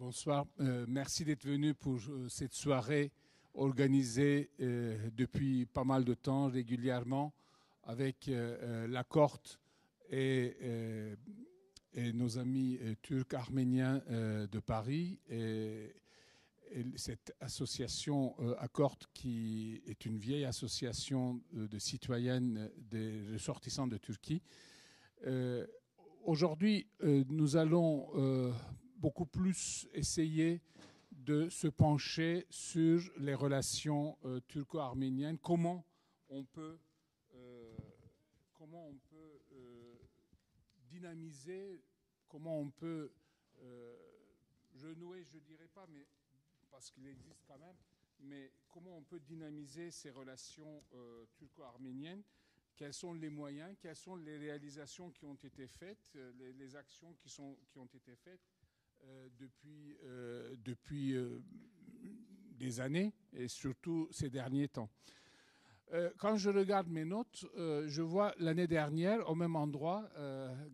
Bonsoir. Merci d'être venu pour cette soirée organisée depuis pas mal de temps, régulièrement, avec la Corte et nos amis turcs arméniens de Paris. Et cette association Accord, qui est une vieille association de citoyennes des ressortissants de Turquie. Aujourd'hui, nous allons beaucoup plus essayer de se pencher sur les relations turco-arméniennes, comment on peut dynamiser, comment on peut renouer, je ne dirais pas, mais parce qu'il existe quand même, mais comment on peut dynamiser ces relations turco-arméniennes. Quels sont les moyens, quelles sont les réalisations qui ont été faites, les actions qui ont été faites depuis des années et surtout ces derniers temps. Quand je regarde mes notes, je vois l'année dernière, au même endroit,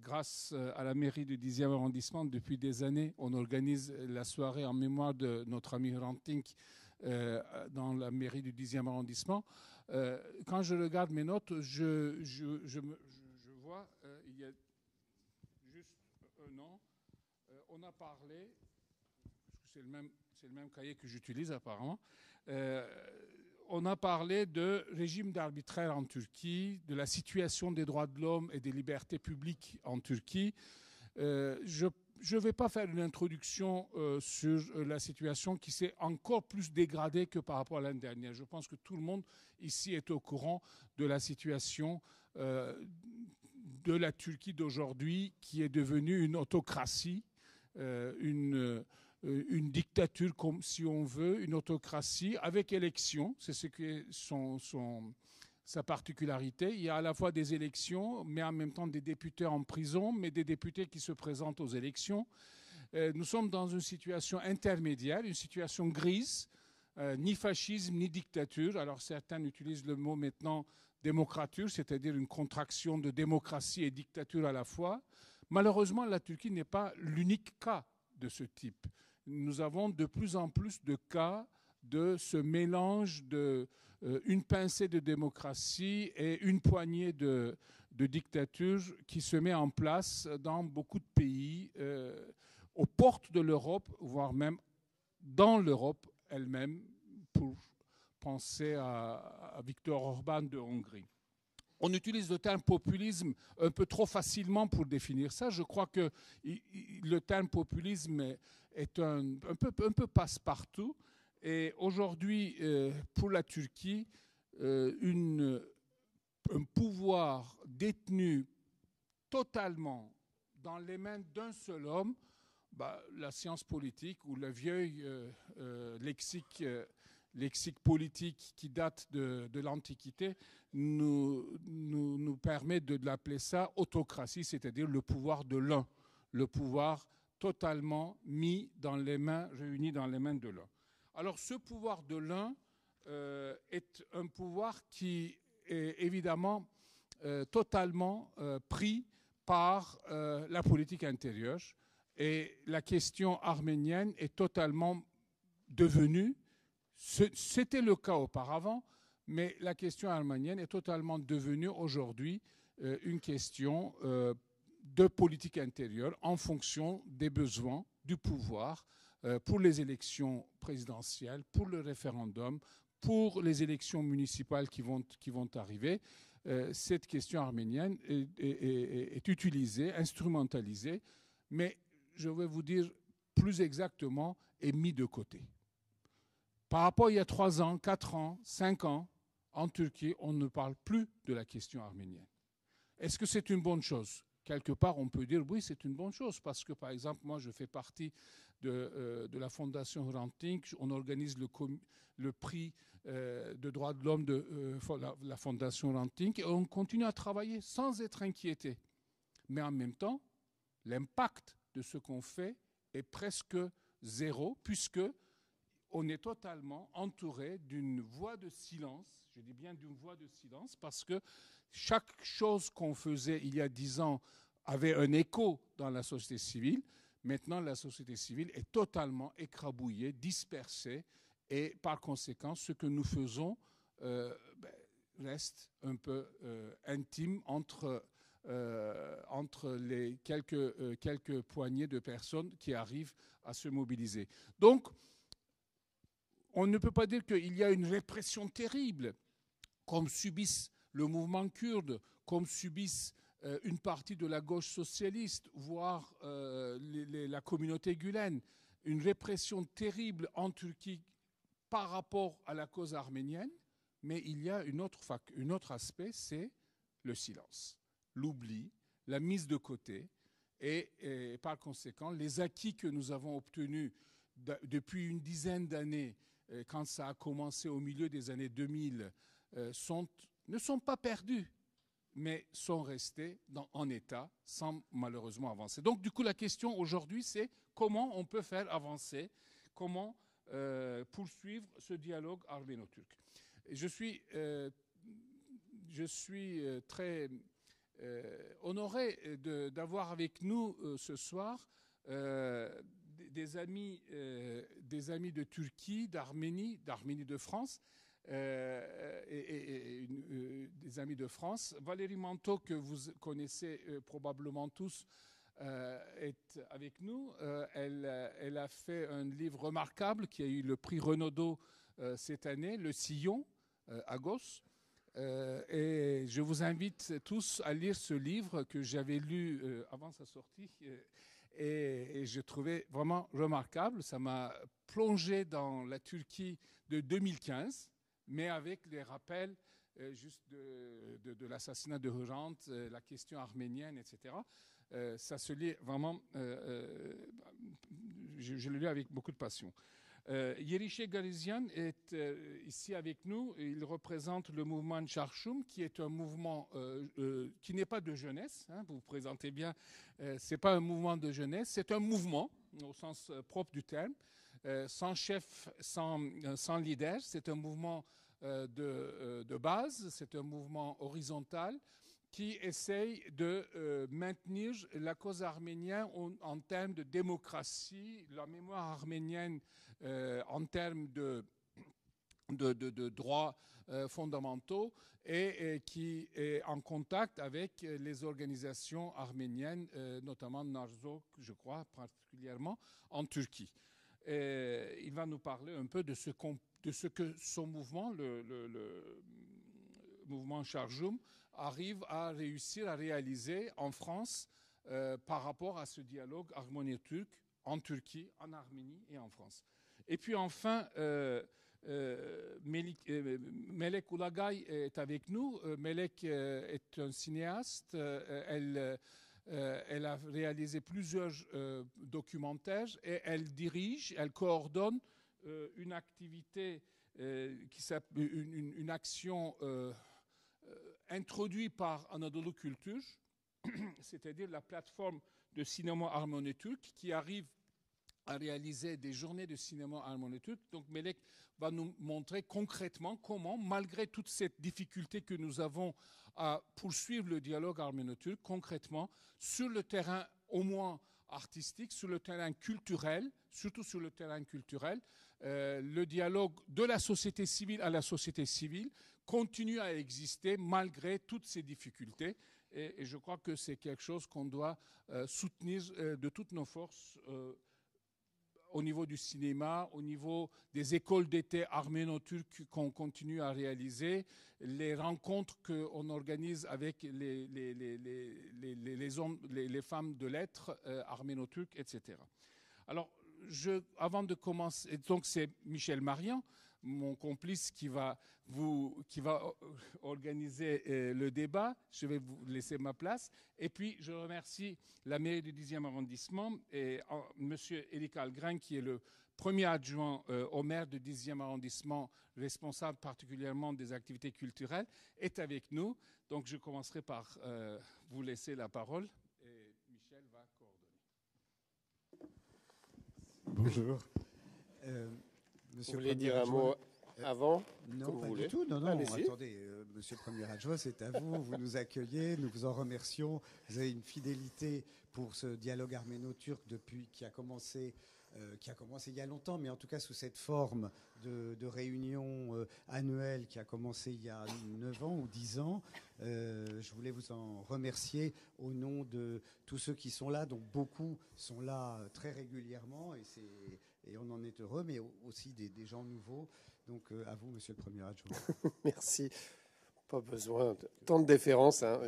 grâce à la mairie du 10e arrondissement, depuis des années, on organise la soirée en mémoire de notre ami Hrant Dink dans la mairie du 10e arrondissement. Quand je regarde mes notes, je vois, il y a juste un an, on a parlé, c'est le même cahier que j'utilise apparemment, on a parlé de régime d'arbitraire en Turquie, de la situation des droits de l'homme et des libertés publiques en Turquie. Je ne vais pas faire une introduction sur la situation qui s'est encore plus dégradée que par rapport à l'année dernière. Je pense que tout le monde ici est au courant de la situation de la Turquie d'aujourd'hui, qui est devenue une autocratie, une dictature, comme si on veut, une autocratie avec élection. C'est ce qui est sa particularité. Il y a à la fois des élections, mais en même temps des députés en prison, mais des députés qui se présentent aux élections. Nous sommes dans une situation intermédiaire, une situation grise, ni fascisme, ni dictature. Alors certains utilisent le mot maintenant démocrature, c'est-à-dire une contraction de démocratie et dictature à la fois. Malheureusement, la Turquie n'est pas l'unique cas de ce type. Nous avons de plus en plus de cas de ce mélange de une pincée de démocratie et une poignée de dictature qui se met en place dans beaucoup de pays, aux portes de l'Europe, voire même dans l'Europe elle-même, pour penser à Viktor Orban de Hongrie. On utilise le terme populisme un peu trop facilement pour définir ça. Je crois que le terme populisme est un peu passe-partout. Et aujourd'hui, pour la Turquie, un pouvoir détenu totalement dans les mains d'un seul homme, la science politique ou le vieux lexique politique qui date de l'Antiquité nous permet de l'appeler ça autocratie, c'est-à-dire le pouvoir de l'un, le pouvoir totalement réuni dans les mains de l'un. Alors ce pouvoir de l'un est un pouvoir qui est évidemment totalement pris par la politique intérieure, et la question arménienne est totalement devenue, c'était le cas auparavant, mais la question arménienne est totalement devenue aujourd'hui une question de politique intérieure en fonction des besoins du pouvoir pour les élections présidentielles, pour le référendum, pour les élections municipales qui vont arriver. Cette question arménienne est utilisée, instrumentalisée, mais je vais vous dire plus exactement, est mise de côté. Par rapport à il y a 3 ans, 4 ans, 5 ans, en Turquie, on ne parle plus de la question arménienne. Est-ce que c'est une bonne chose? Quelque part, on peut dire oui, c'est une bonne chose, parce que, par exemple, moi, je fais partie de la Fondation Hrant Dink. On organise le prix de droits de l'homme de la Fondation Hrant Dink, et on continue à travailler sans être inquiété. Mais en même temps, l'impact de ce qu'on fait est presque zéro, puisque on est totalement entouré d'une voie de silence. Je dis bien d'une voie de silence, parce que chaque chose qu'on faisait il y a 10 ans avait un écho dans la société civile, Maintenant, la société civile est totalement écrabouillée, dispersée, et par conséquent, ce que nous faisons reste un peu intime entre les quelques poignées de personnes qui arrivent à se mobiliser. Donc, on ne peut pas dire qu'il y a une répression terrible, comme subissent le mouvement kurde, comme subissent une partie de la gauche socialiste, voire la communauté gulène. Une répression terrible en Turquie par rapport à la cause arménienne, mais il y a un autre aspect, c'est le silence, l'oubli, la mise de côté, et par conséquent, les acquis que nous avons obtenus depuis une dizaine d'années, quand ça a commencé au milieu des années 2000, ne sont pas perdus, mais sont restés en état sans malheureusement avancer. Donc du coup, la question aujourd'hui, c'est comment on peut faire avancer, comment poursuivre ce dialogue arméno-turc. Je suis très honoré d'avoir avec nous ce soir des amis de Turquie, d'Arménie de France, et des amis de France. Valérie Manteau, que vous connaissez probablement tous, est avec nous. Elle a fait un livre remarquable qui a eu le prix Renaudot cette année, Le Sillon, à Gauss. Et je vous invite tous à lire ce livre que j'avais lu avant sa sortie. Et je trouvais vraiment remarquable. Ça m'a plongé dans la Turquie de 2015, mais avec les rappels juste de l'assassinat de Hrant, la question arménienne, etc. Ça se lit vraiment, je le lis avec beaucoup de passion. Yeriche Garizian est ici avec nous. Il représente le mouvement Çarşum, qui est un mouvement qui n'est pas de jeunesse. Hein, vous vous présentez bien. Ce n'est pas un mouvement de jeunesse, c'est un mouvement au sens propre du terme, sans chef, sans leader. C'est un mouvement de base, c'est un mouvement horizontal qui essaye de maintenir la cause arménienne en termes de démocratie, la mémoire arménienne en termes de droits fondamentaux et qui est en contact avec les organisations arméniennes, notamment Narzok, je crois, particulièrement en Turquie. Il va nous parler un peu de ce que son mouvement, le mouvement Çarşum, arrive à réussir à réaliser en France par rapport à ce dialogue arméno-turc en Turquie, en Arménie et en France. Et puis enfin, Melek Ulagay est avec nous. Melek est un cinéaste. Elle a réalisé plusieurs documentaires et elle dirige, elle coordonne une activité qui s'appelle une action introduite par Anadolu Culture, c'est-à-dire la plateforme de cinéma arméno-turc qui arrive à réaliser des journées de cinéma arméno-turc. Donc Melek va nous montrer concrètement comment, malgré toute cette difficulté que nous avons à poursuivre le dialogue arméno-turc, concrètement, sur le terrain au moins artistique, sur le terrain culturel, surtout sur le terrain culturel, le dialogue de la société civile à la société civile continue à exister malgré toutes ces difficultés. Et je crois que c'est quelque chose qu'on doit soutenir de toutes nos forces au niveau du cinéma, au niveau des écoles d'été arméno-turques qu'on continue à réaliser, les rencontres qu'on organise avec les femmes de lettres arméno-turques, etc. Alors, avant de commencer, donc c'est Michel Marian, mon complice, qui va organiser le débat. Je vais vous laisser ma place. Et puis, je remercie la mairie du 10e arrondissement et M. Éric Algren, qui est le premier adjoint au maire du 10e arrondissement, responsable particulièrement des activités culturelles, est avec nous. Donc, je commencerai par vous laisser la parole. Et Michel va coordonner. Bonjour. Vous voulez dire un mot avant, Non, comme pas vous du voulez. tout. Non, non, Allez-y. attendez, monsieur le premier adjoint, c'est à vous. Vous nous accueillez, nous vous en remercions. Vous avez une fidélité pour ce dialogue arméno-turc qui a commencé il y a longtemps, mais en tout cas sous cette forme de réunion annuelle qui a commencé il y a 9 ans ou 10 ans. Je voulais vous en remercier au nom de tous ceux qui sont là. Donc beaucoup sont là très régulièrement et on en est heureux, mais aussi des gens nouveaux. Donc à vous, monsieur le premier adjoint. Merci. Pas besoin de tant de déférence. Hein.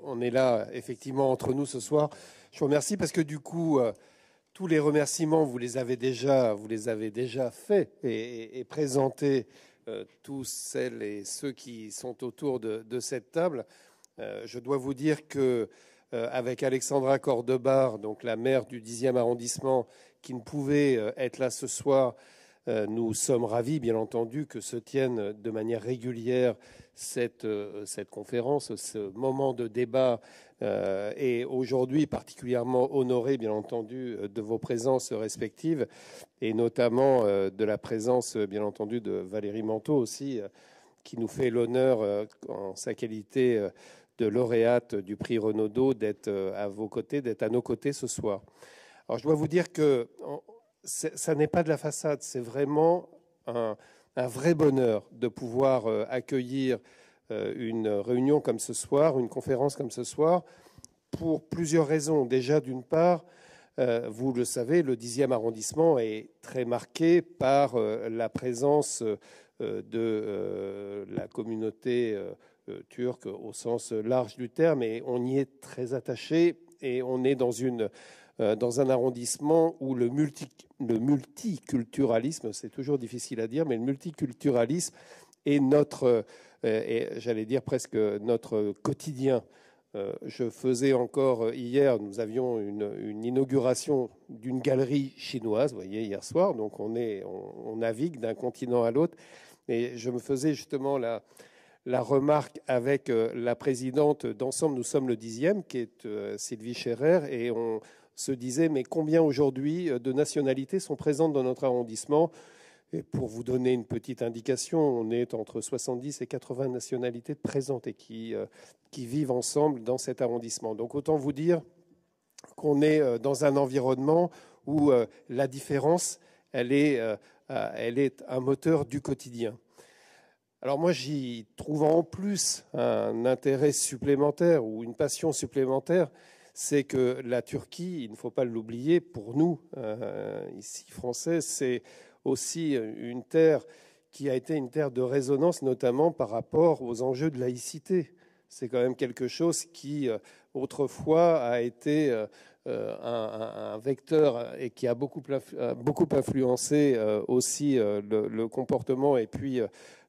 On est là, effectivement, entre nous ce soir. Je vous remercie parce que du coup, tous les remerciements, vous les avez déjà faits et présentés, tous celles et ceux qui sont autour de cette table. Je dois vous dire que avec Alexandra Cordebar, donc la maire du 10e arrondissement, qui ne pouvait être là ce soir, nous sommes ravis, bien entendu, que se tienne de manière régulière cette conférence, ce moment de débat, et aujourd'hui particulièrement honoré, bien entendu, de vos présences respectives, et notamment de la présence, bien entendu, de Valérie Manteau aussi, qui nous fait l'honneur, en sa qualité de lauréate du prix Renaudot, d'être à vos côtés, d'être à nos côtés ce soir. Alors, je dois vous dire que ça n'est pas de la façade, c'est vraiment un vrai bonheur de pouvoir accueillir une réunion comme ce soir, une conférence comme ce soir, pour plusieurs raisons. Déjà, d'une part, vous le savez, le 10e arrondissement est très marqué par la présence de la communauté turque au sens large du terme, et on y est très attaché, et on est dans un arrondissement où le multiculturalisme, c'est toujours difficile à dire, mais le multiculturalisme est j'allais dire presque notre quotidien. Je faisais encore hier, nous avions une inauguration d'une galerie chinoise, vous voyez, hier soir, donc on navigue d'un continent à l'autre, et je me faisais justement la remarque avec la présidente d'Ensemble Nous sommes le 10e, qui est Sylvie Scherer, et on se disait, mais combien aujourd'hui de nationalités sont présentes dans notre arrondissement? Et pour vous donner une petite indication, on est entre 70 et 80 nationalités présentes et qui vivent ensemble dans cet arrondissement. Donc autant vous dire qu'on est dans un environnement où la différence, elle est un moteur du quotidien. Alors moi, j'y trouve en plus un intérêt supplémentaire ou une passion supplémentaire, c'est que la Turquie, il ne faut pas l'oublier, pour nous, ici français, c'est aussi une terre qui a été une terre de résonance, notamment par rapport aux enjeux de laïcité. C'est quand même quelque chose qui, autrefois, a été un vecteur et qui a beaucoup influencé aussi le comportement et puis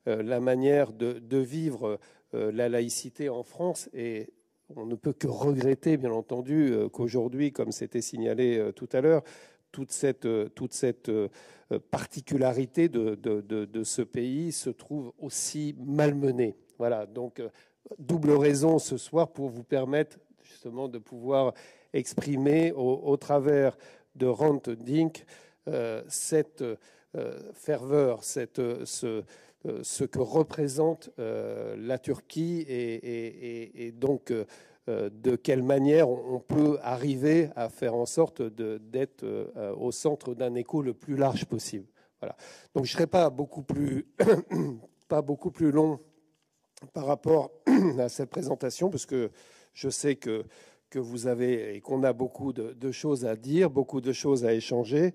la manière de vivre la laïcité en France. Et on ne peut que regretter, bien entendu, qu'aujourd'hui, comme c'était signalé tout à l'heure, toute cette particularité de ce pays se trouve aussi malmenée. Voilà, donc double raison ce soir pour vous permettre justement de pouvoir exprimer au travers de Hrant Dink cette ferveur, ce que représente la Turquie et donc de quelle manière on peut arriver à faire en sorte d'être au centre d'un écho le plus large possible. Voilà. Donc je ne serai pas beaucoup plus long par rapport à cette présentation, parce que je sais que vous avez et qu'on a beaucoup de choses à dire, beaucoup de choses à échanger.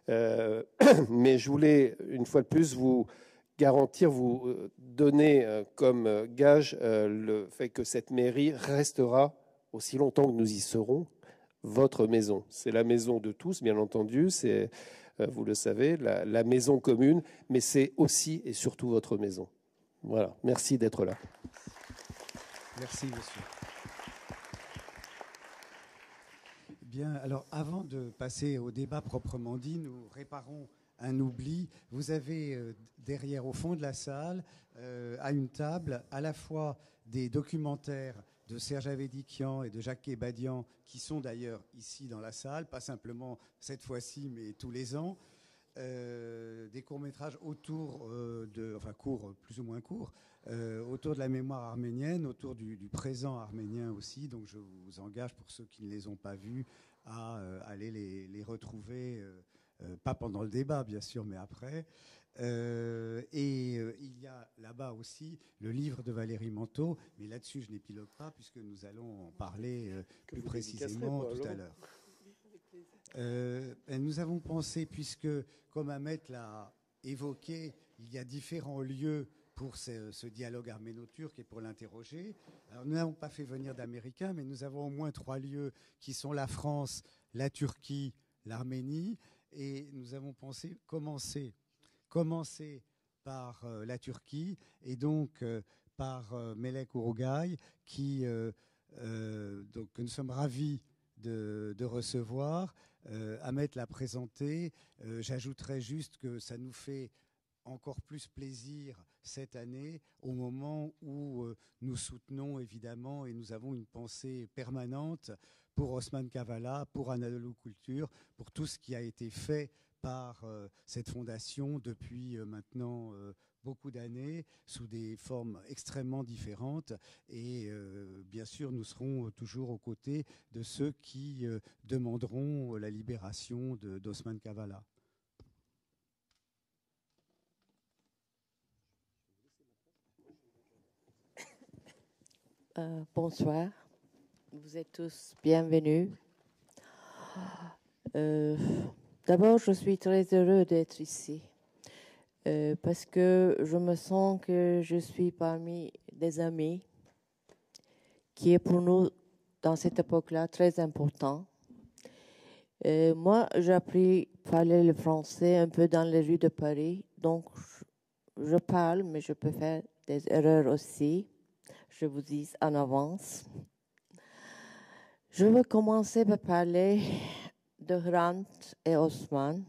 Mais je voulais, une fois de plus, vous garantir, vous donner comme gage le fait que cette mairie restera, aussi longtemps que nous y serons, votre maison. C'est la maison de tous, bien entendu, c'est, vous le savez, la maison commune, mais c'est aussi et surtout votre maison. Voilà, merci d'être là. Merci, monsieur. Bien, alors avant de passer au débat proprement dit, nous réparons un oubli. Vous avez derrière, au fond de la salle, à une table, à la fois des documentaires de Serge Avedikian et de Jacques Kebadian, qui sont d'ailleurs ici dans la salle, pas simplement cette fois-ci, mais tous les ans. des courts-métrages autour enfin courts, plus ou moins courts, autour de la mémoire arménienne, autour du présent arménien aussi. Donc je vous engage, pour ceux qui ne les ont pas vus, à aller les retrouver, pas pendant le débat bien sûr, mais après. Il y a là-bas aussi le livre de Valérie Manteau, mais là-dessus je n'épilogue pas puisque nous allons en parler plus précisément tout à l'heure. Nous avons pensé, puisque comme Ahmet l'a évoqué, il y a différents lieux pour ce dialogue arméno-turc et pour l'interroger. Alors, nous n'avons pas fait venir d'Américains, mais nous avons au moins 3 lieux qui sont la France, la Turquie, l'Arménie, et nous avons pensé commencer par la Turquie, et donc par Melek Urugay, que nous sommes ravis de recevoir. Ahmet l'a présenté. J'ajouterais juste que ça nous fait encore plus plaisir cette année, au moment où nous soutenons évidemment et nous avons une pensée permanente pour Osman Kavala, pour Anadolu Culture, pour tout ce qui a été fait par cette fondation depuis maintenant beaucoup d'années, sous des formes extrêmement différentes. Et bien sûr, nous serons toujours aux côtés de ceux qui demanderont la libération d'Osman Kavala. Bonsoir, vous êtes tous bienvenus. D'abord, je suis très heureux d'être ici parce que je me sens que je suis parmi des amis qui est pour nous, dans cette époque-là, très important. Moi, j'ai appris à parler le français un peu dans les rues de Paris, donc je parle, mais je peux faire des erreurs aussi. Je vous dis en avance. Je veux commencer par parler de Hrant et Osman,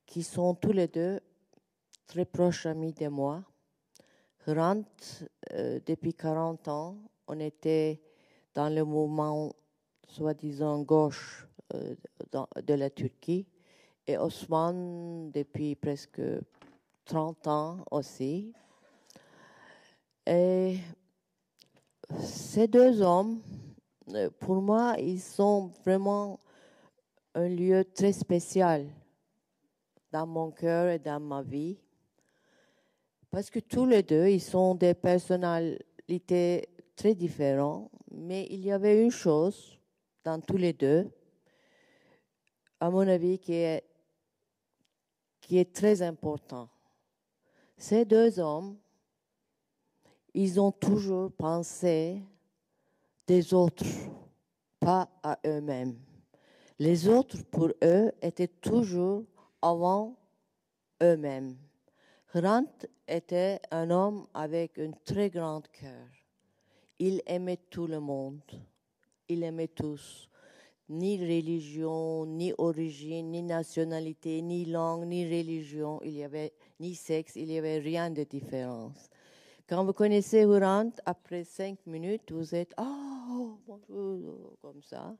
qui sont tous les deux très proches amis de moi. Hrant, depuis 40 ans, on était dans le mouvement soi-disant gauche de la Turquie, et Osman depuis presque 30 ans aussi. Et ces deux hommes, pour moi, ils sont vraiment un lieu très spécial dans mon cœur et dans ma vie. Parce que tous les deux, ils sont des personnalités très différentes, mais il y avait une chose dans tous les deux, à mon avis, qui est très important. Ces deux hommes, ils ont toujours pensé des autres, pas à eux-mêmes. Les autres, pour eux, étaient toujours avant eux-mêmes. Hrant était un homme avec un très grand cœur. Il aimait tout le monde. Il aimait tous. Ni religion, ni origine, ni nationalité, ni langue, ni religion. Il y avait ni sexe, il n'y avait rien de différence. Quand vous connaissez Hrant, après 5 minutes, vous êtes « Oh, bonjour », comme ça.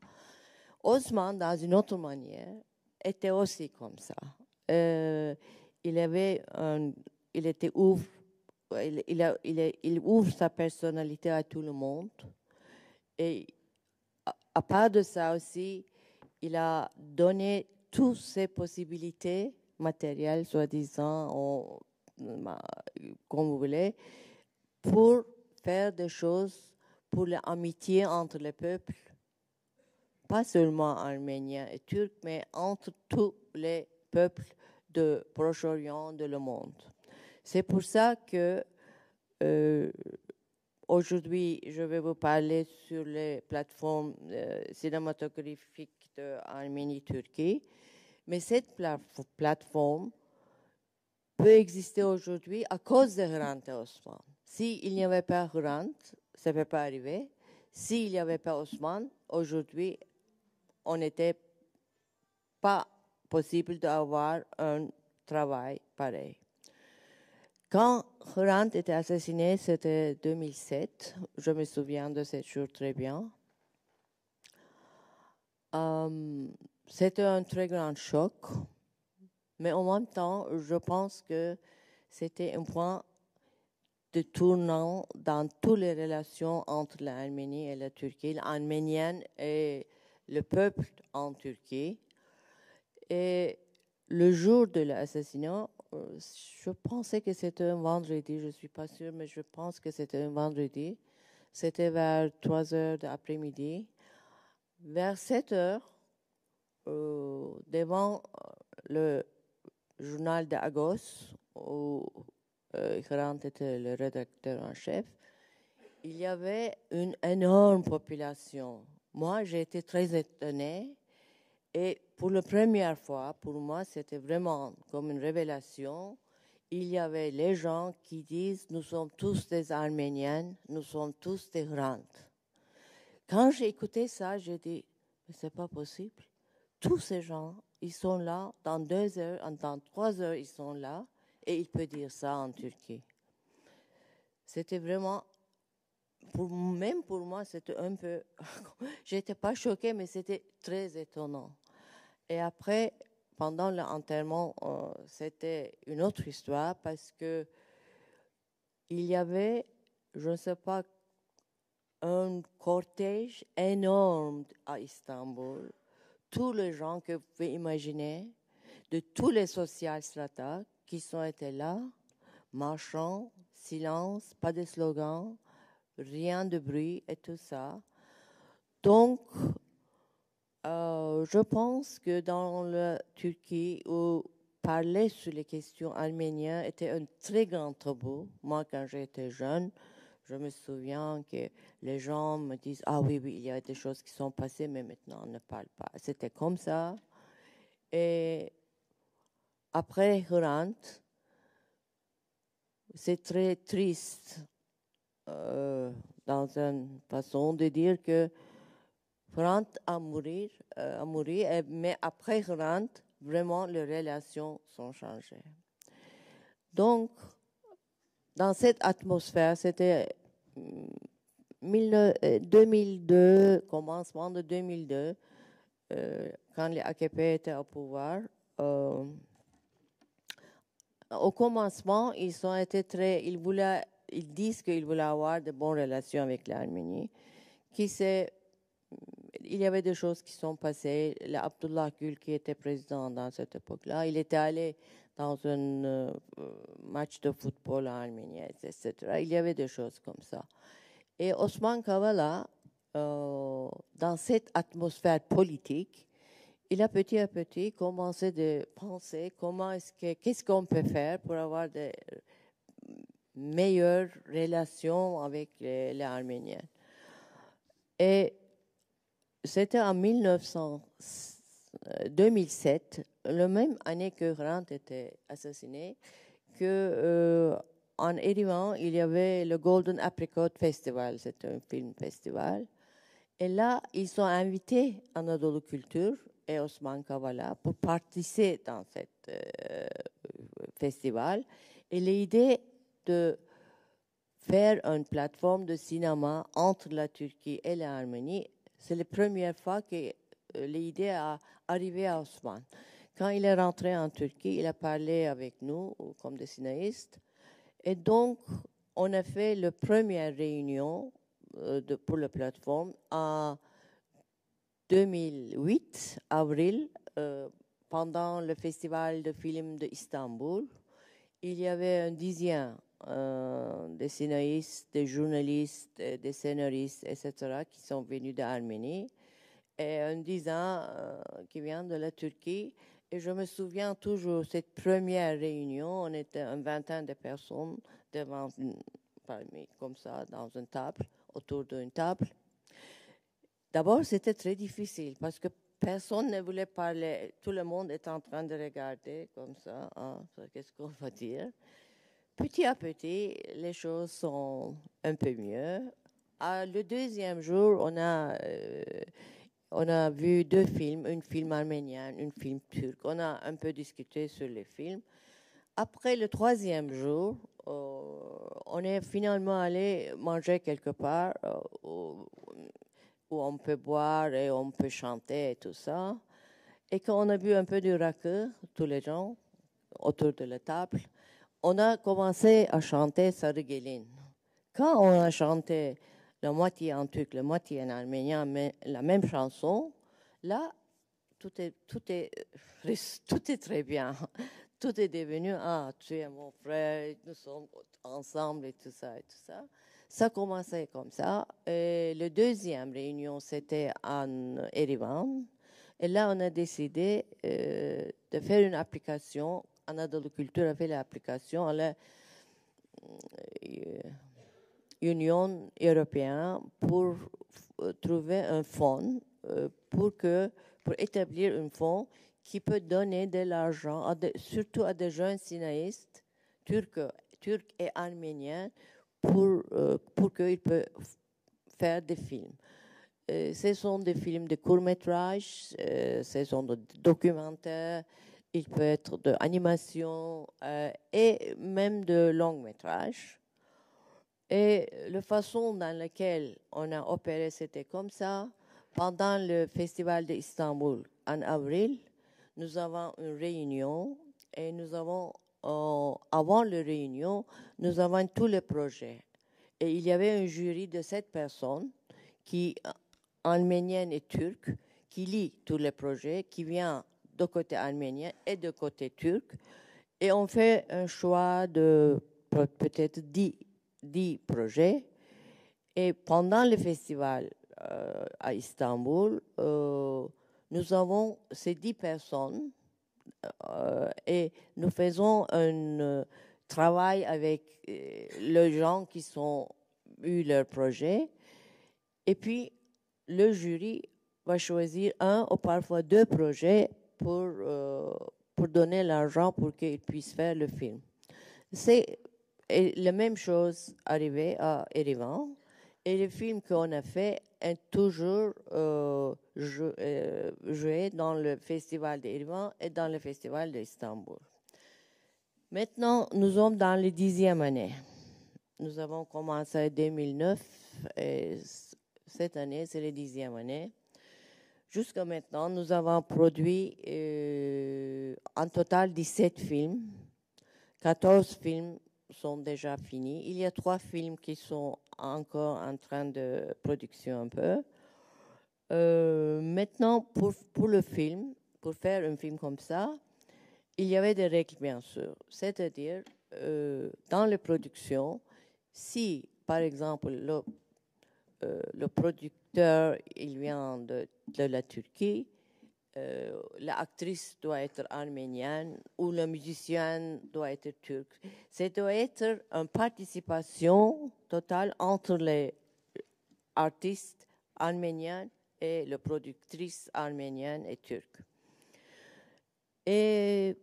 Osman, dans une autre manière, était aussi comme ça. Il ouvre sa personnalité à tout le monde. Et à part de ça aussi, il a donné toutes ses possibilités matérielles, soi-disant, comme vous voulez, pour faire des choses pour l'amitié entre les peuples, pas seulement arméniens et turcs, mais entre tous les peuples de Proche-Orient, de le monde. C'est pour ça que aujourd'hui, je vais vous parler sur les plateformes cinématographiques d'Arménie-Turquie. Mais cette plateforme peut exister aujourd'hui à cause de Hrant et Osman. S'il n'y avait pas Hrant, ça ne peut pas arriver. S'il n'y avait pas Osman, aujourd'hui, on n'était pas possible d'avoir un travail pareil. Quand Hrant était assassiné, c'était 2007. Je me souviens de ce jour très bien. c'était un très grand choc, mais en même temps, je pense que c'était un point de tournant dans toutes les relations entre l'Arménie et la Turquie, l'arménienne et le peuple en Turquie. Et le jour de l'assassinat, je pensais que c'était un vendredi, je ne suis pas sûre, mais je pense que c'était un vendredi. C'était vers 3 heures de l'après-midi. Vers 7 heures, devant le journal de Agos, où Hrant était le rédacteur en chef, il y avait une énorme population. Moi, j'ai été très étonnée. Et pour la première fois, pour moi, c'était vraiment comme une révélation. Il y avait les gens qui disent « Nous sommes tous des Arméniens, nous sommes tous des Hrant ». Quand j'ai écouté ça, j'ai dit « Mais c'est pas possible. Tous ces gens, ils sont là, dans 2 heures, dans 3 heures, ils sont là, et il peut dire ça en Turquie. » C'était vraiment, même pour moi, c'était un peu... J'étais pas choquée, mais c'était très étonnant. Et après, pendant l'enterrement, c'était une autre histoire parce que il y avait, je ne sais pas, un cortège énorme à Istanbul. Tous les gens que vous pouvez imaginer, de tous les social strata qui sont été là, marchant, silence, pas de slogan, rien de bruit et tout ça. Donc, je pense que dans la Turquie, où parler sur les questions arméniennes était un très grand tabou. Moi, quand j'étais jeune, je me souviens que les gens me disent « Ah oui, oui, il y a des choses qui sont passées, mais maintenant on ne parle pas. » C'était comme ça. Et après Hrant, c'est très triste dans une façon de dire que Hrant a mouru, mais après Hrant, vraiment, les relations sont changées. Donc, dans cette atmosphère, c'était 2002, commencement de 2002, quand les AKP étaient au pouvoir. Au commencement, ils disent qu'ils voulaient avoir de bonnes relations avec l'Arménie, il y avait des choses qui sont passées. Abdullah Gül, qui était président dans cette époque-là, il était allé dans un match de football en Arménie, etc. Il y avait des choses comme ça. Et Osman Kavala, dans cette atmosphère politique, il a petit à petit commencé de penser qu'est-ce qu'on peut faire pour avoir de meilleures relations avec les Arméniens. Et c'était en 2007, la même année que Hrant était assassiné, en Erivan, il y avait le Golden Apricot Festival, c'est un film festival. Et là, ils sont invités à Anadolu Culture et Osman Kavala pour participer dans ce festival. Et l'idée de faire une plateforme de cinéma entre la Turquie et l'Arménie, c'est la première fois que l'idée a arrivé à Osman. Quand il est rentré en Turquie, il a parlé avec nous comme des scénaristes. Et donc, on a fait la première réunion pour la plateforme en 2008, avril, pendant le festival de films d'Istanbul. Il y avait un dizaine des scénaristes, des journalistes, des scénaristes, etc., qui sont venus d'Arménie, et un dizaine qui vient de la Turquie. Et je me souviens toujours, cette première réunion, on était une vingtaine de personnes devant comme ça, dans une table, autour d'une table. D'abord, c'était très difficile parce que personne ne voulait parler. Tout le monde était en train de regarder comme ça. Hein, qu'est-ce qu'on va dire? Petit à petit, les choses sont un peu mieux. Le deuxième jour, on a vu 2 films, un film arménien, un film turc. On a un peu discuté sur les films. Après le 3e jour, on est finalement allé manger quelque part où on peut boire et on peut chanter et tout ça. Et quand on a bu un peu du raki, tous les gens autour de la table, on a commencé à chanter Sarıgelin. Quand on a chanté la moitié en turc, la moitié en arménien, mais la même chanson, là, tout est très bien. Tout est devenu, ah, tu es mon frère, nous sommes ensemble et tout ça et tout ça. Ça commençait comme ça. Et la deuxième réunion, c'était en Erivan. Et là, on a décidé de faire une application. Anadolu Culture a fait l'application à la Union européenne pour trouver un fonds, pour établir un fonds qui peut donner de l'argent, surtout à des jeunes cinéastes turcs et arméniens, pour qu'ils puissent faire des films. Ce sont des films de court-métrage, ce sont des documentaires, il peut être de animation et même de long-métrage. Et la façon dans laquelle on a opéré, c'était comme ça. Pendant le Festival d'Istanbul en avril, nous avons une réunion et nous avons, avant la réunion, nous avons tous les projets. Et il y avait un jury de 7 personnes, arméniennes et turques, qui lit tous les projets, qui vient de côté arménien et de côté turc. Et on fait un choix de peut-être 10 projets. Et pendant le festival à Istanbul, nous avons ces 10 personnes et nous faisons un travail avec les gens qui ont eu leur projet. Et puis, le jury va choisir 1 ou parfois 2 projets pour donner l'argent pour qu'ils puissent faire le film. C'est la même chose arrivée à Erivan. Et le film qu'on a fait est toujours joué dans le festival d'Erivan et dans le festival d'Istanbul. Maintenant, nous sommes dans la 10e année. Nous avons commencé en 2009 et cette année, c'est la 10e année. Jusqu'à maintenant, nous avons produit en total 17 films. 14 films sont déjà finis. Il y a 3 films qui sont encore en train de production un peu. Maintenant, pour le film, pour faire un film comme ça, il y avait des règles, bien sûr. C'est-à-dire, dans la production, si, par exemple, le producteur il vient de la Turquie, l'actrice doit être arménienne ou le musicien doit être turc. Ça doit être une participation totale entre les artistes arméniens et la productrice arménienne et turque. Et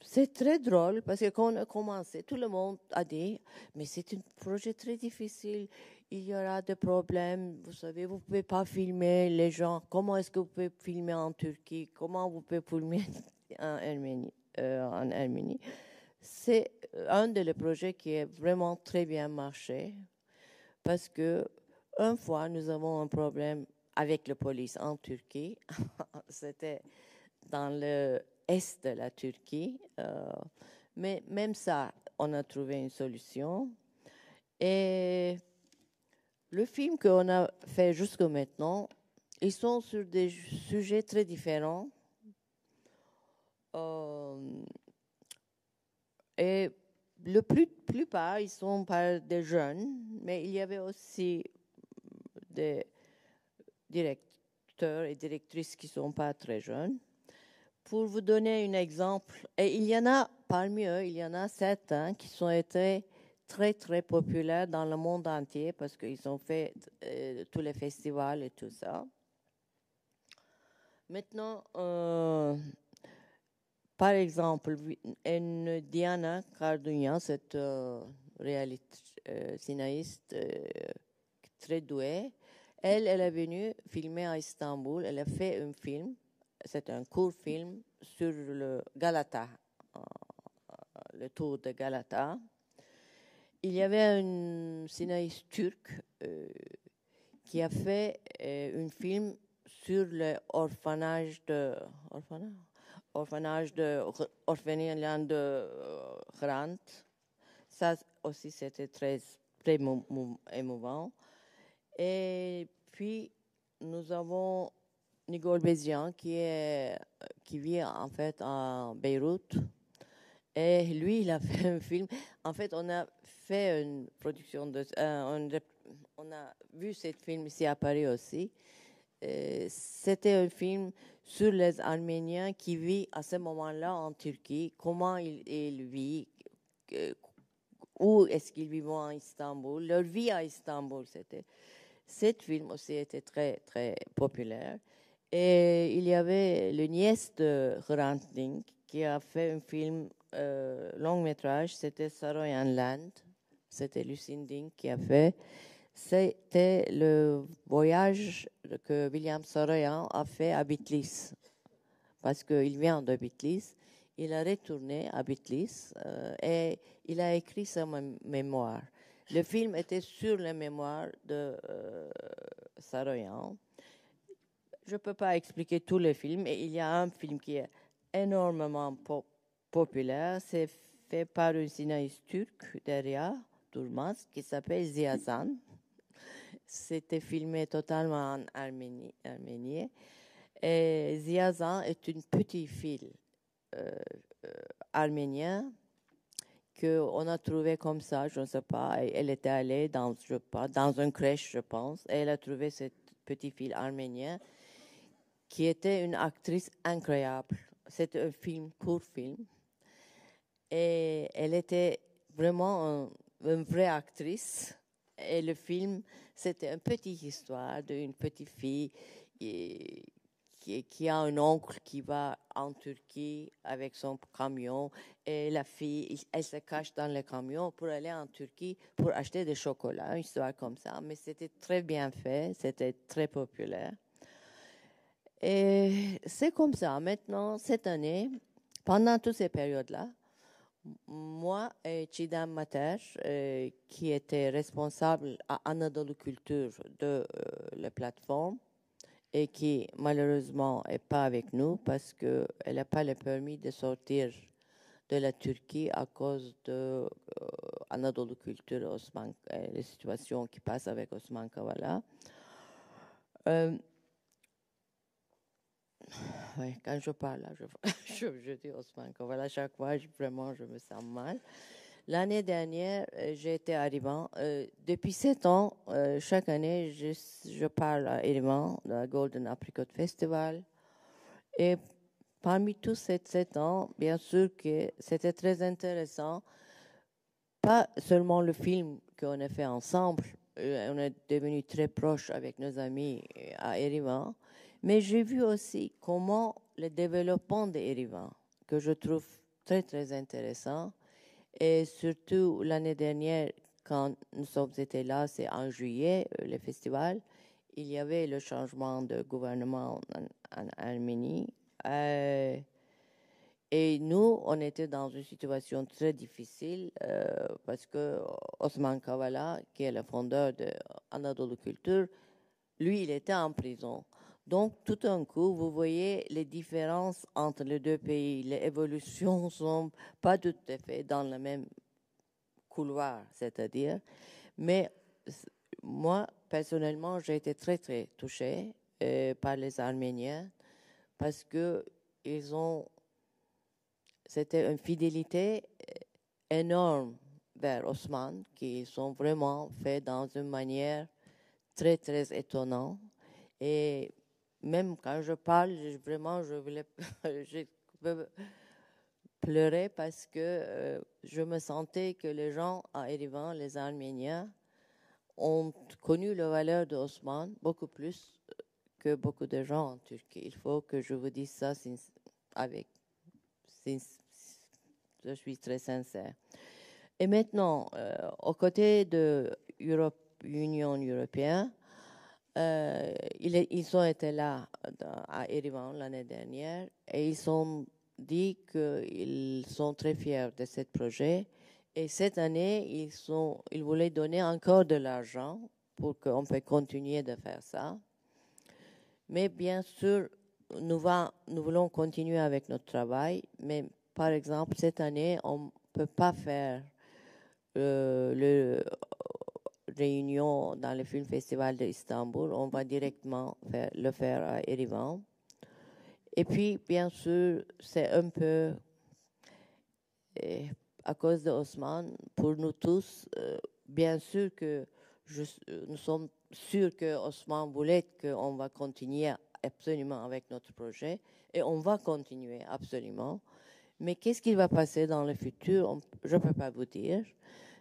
c'est très drôle parce que quand on a commencé, tout le monde a dit « Mais c'est un projet très difficile, il y aura des problèmes, vous savez, vous ne pouvez pas filmer les gens. Comment est-ce que vous pouvez filmer en Turquie? Comment vous pouvez filmer en Arménie ?» C'est un des projets qui a vraiment très bien marché parce que une fois, nous avons un problème avec la police en Turquie. C'était dans l'est de la Turquie. Mais même ça, on a trouvé une solution. Et le film qu'on a fait jusqu'à maintenant, ils sont sur des sujets très différents. Et la plupart, ils sont par des jeunes, mais il y avait aussi des directeurs et directrices qui ne sont pas très jeunes. Pour vous donner un exemple, et il y en a, parmi eux, il y en a certains qui sont été très, très populaires dans le monde entier parce qu'ils ont fait tous les festivals et tout ça. Maintenant, par exemple, Diana Kardunya, cette cinéaste très douée, elle est venue filmer à Istanbul. Elle a fait un film, c'est un court film sur le Galata, le tour de Galata. Il y avait un cinéaste turc qui a fait un film sur l'orphanage orphelinat de Grant. Ça aussi, c'était très émouvant. Et puis, nous avons Nicole Bézian qui vit en fait à Beyrouth. Et lui, il a fait un film. En fait, on a fait une production on a vu ce film ici à Paris aussi. C'était un film sur les Arméniens qui vivent à ce moment-là en Turquie, comment ils vivent, où est-ce qu'ils vivent à Istanbul, leur vie à Istanbul, c'était. Cet film aussi était très, très populaire. Et il y avait le nièce de Hrant Dink qui a fait un film long métrage, c'était Saroyan Land. C'était Lucine Dink qui a fait. C'était le voyage que William Saroyan a fait à Bitlis. Parce qu'il vient de Bitlis. Il a retourné à Bitlis et il a écrit sa mémoire. Le film était sur les mémoires de Saroyan. Je ne peux pas expliquer tous les films. Et il y a un film qui est énormément populaire. C'est fait par une cinéaste turque, Derya Durmaz, qui s'appelle Ziyazan. C'était filmé totalement en Arménie. Et Ziyazan est une petite fille arménienne qu'on a trouvée comme ça, je ne sais pas. Elle était allée dans une crèche, je pense. Et elle a trouvé cette petite fille arménienne qui était une actrice incroyable. C'était un film, court film. Et elle était vraiment une vraie actrice. Et le film, c'était une petite histoire d'une petite fille qui a un oncle qui va en Turquie avec son camion. Et la fille, elle se cache dans le camion pour aller en Turquie pour acheter des chocolats, une histoire comme ça. Mais c'était très bien fait, c'était très populaire. Et c'est comme ça. Maintenant, cette année, pendant toutes ces périodes-là, moi et Chidam Mater, qui était responsable à Anadolu Culture de la plateforme et qui malheureusement n'est pas avec nous parce qu'elle n'a pas le permis de sortir de la Turquie à cause de Anadolu Culture, les situations qui passent avec Osman Kavala. Oui, quand je parle, là, je dis Osman Kavala, chaque fois, vraiment, je me sens mal. L'année dernière, j'ai été à Erivan. Depuis 7 ans, chaque année, je parle à Erivan, dans le Golden Apricot Festival. Et parmi tous ces 7 ans, bien sûr que c'était très intéressant. Pas seulement le film qu'on a fait ensemble, on est devenus très proches avec nos amis à Erivan, mais j'ai vu aussi comment le développement d'Erivan, que je trouve très, très intéressant, et surtout l'année dernière, quand nous sommes été là, c'est en juillet, le festival, il y avait le changement de gouvernement en Arménie. Et nous, on était dans une situation très difficile parce que Osman Kavala, qui est le fondeur de Anadolu Culture, lui, il était en prison. Donc, tout d'un coup, vous voyez les différences entre les deux pays. Les évolutions ne sont pas tout à fait dans le même couloir, c'est-à-dire. Mais moi, personnellement, j'ai été très, très touchée par les Arméniens parce qu'ils ont... C'était une fidélité énorme vers Osman, qui sont vraiment faits dans une manière très, très étonnante. Et même quand je parle, vraiment, je peux pleurer parce que je me sentais que les gens à Erivan, les Arméniens, ont connu la valeur d'Osman beaucoup plus que beaucoup de gens en Turquie. Il faut que je vous dise ça je suis très sincère. Et maintenant, aux côtés de l'Union européenne, ils ont été là à Erivan l'année dernière et ils ont dit qu'ils sont très fiers de ce projet. Et cette année, ils voulaient donner encore de l'argent pour qu'on puisse continuer de faire ça. Mais bien sûr, nous voulons continuer avec notre travail, mais par exemple, cette année, on ne peut pas faire le réunion dans le Film Festival d'Istanbul. On va directement le faire à Erivan. Et puis, bien sûr, c'est un peu à cause de Osman, pour nous tous, bien sûr que nous sommes sûrs que Osman voulait qu'on va continuer absolument avec notre projet, et on va continuer absolument. Mais qu'est-ce qui va passer dans le futur, je ne peux pas vous dire.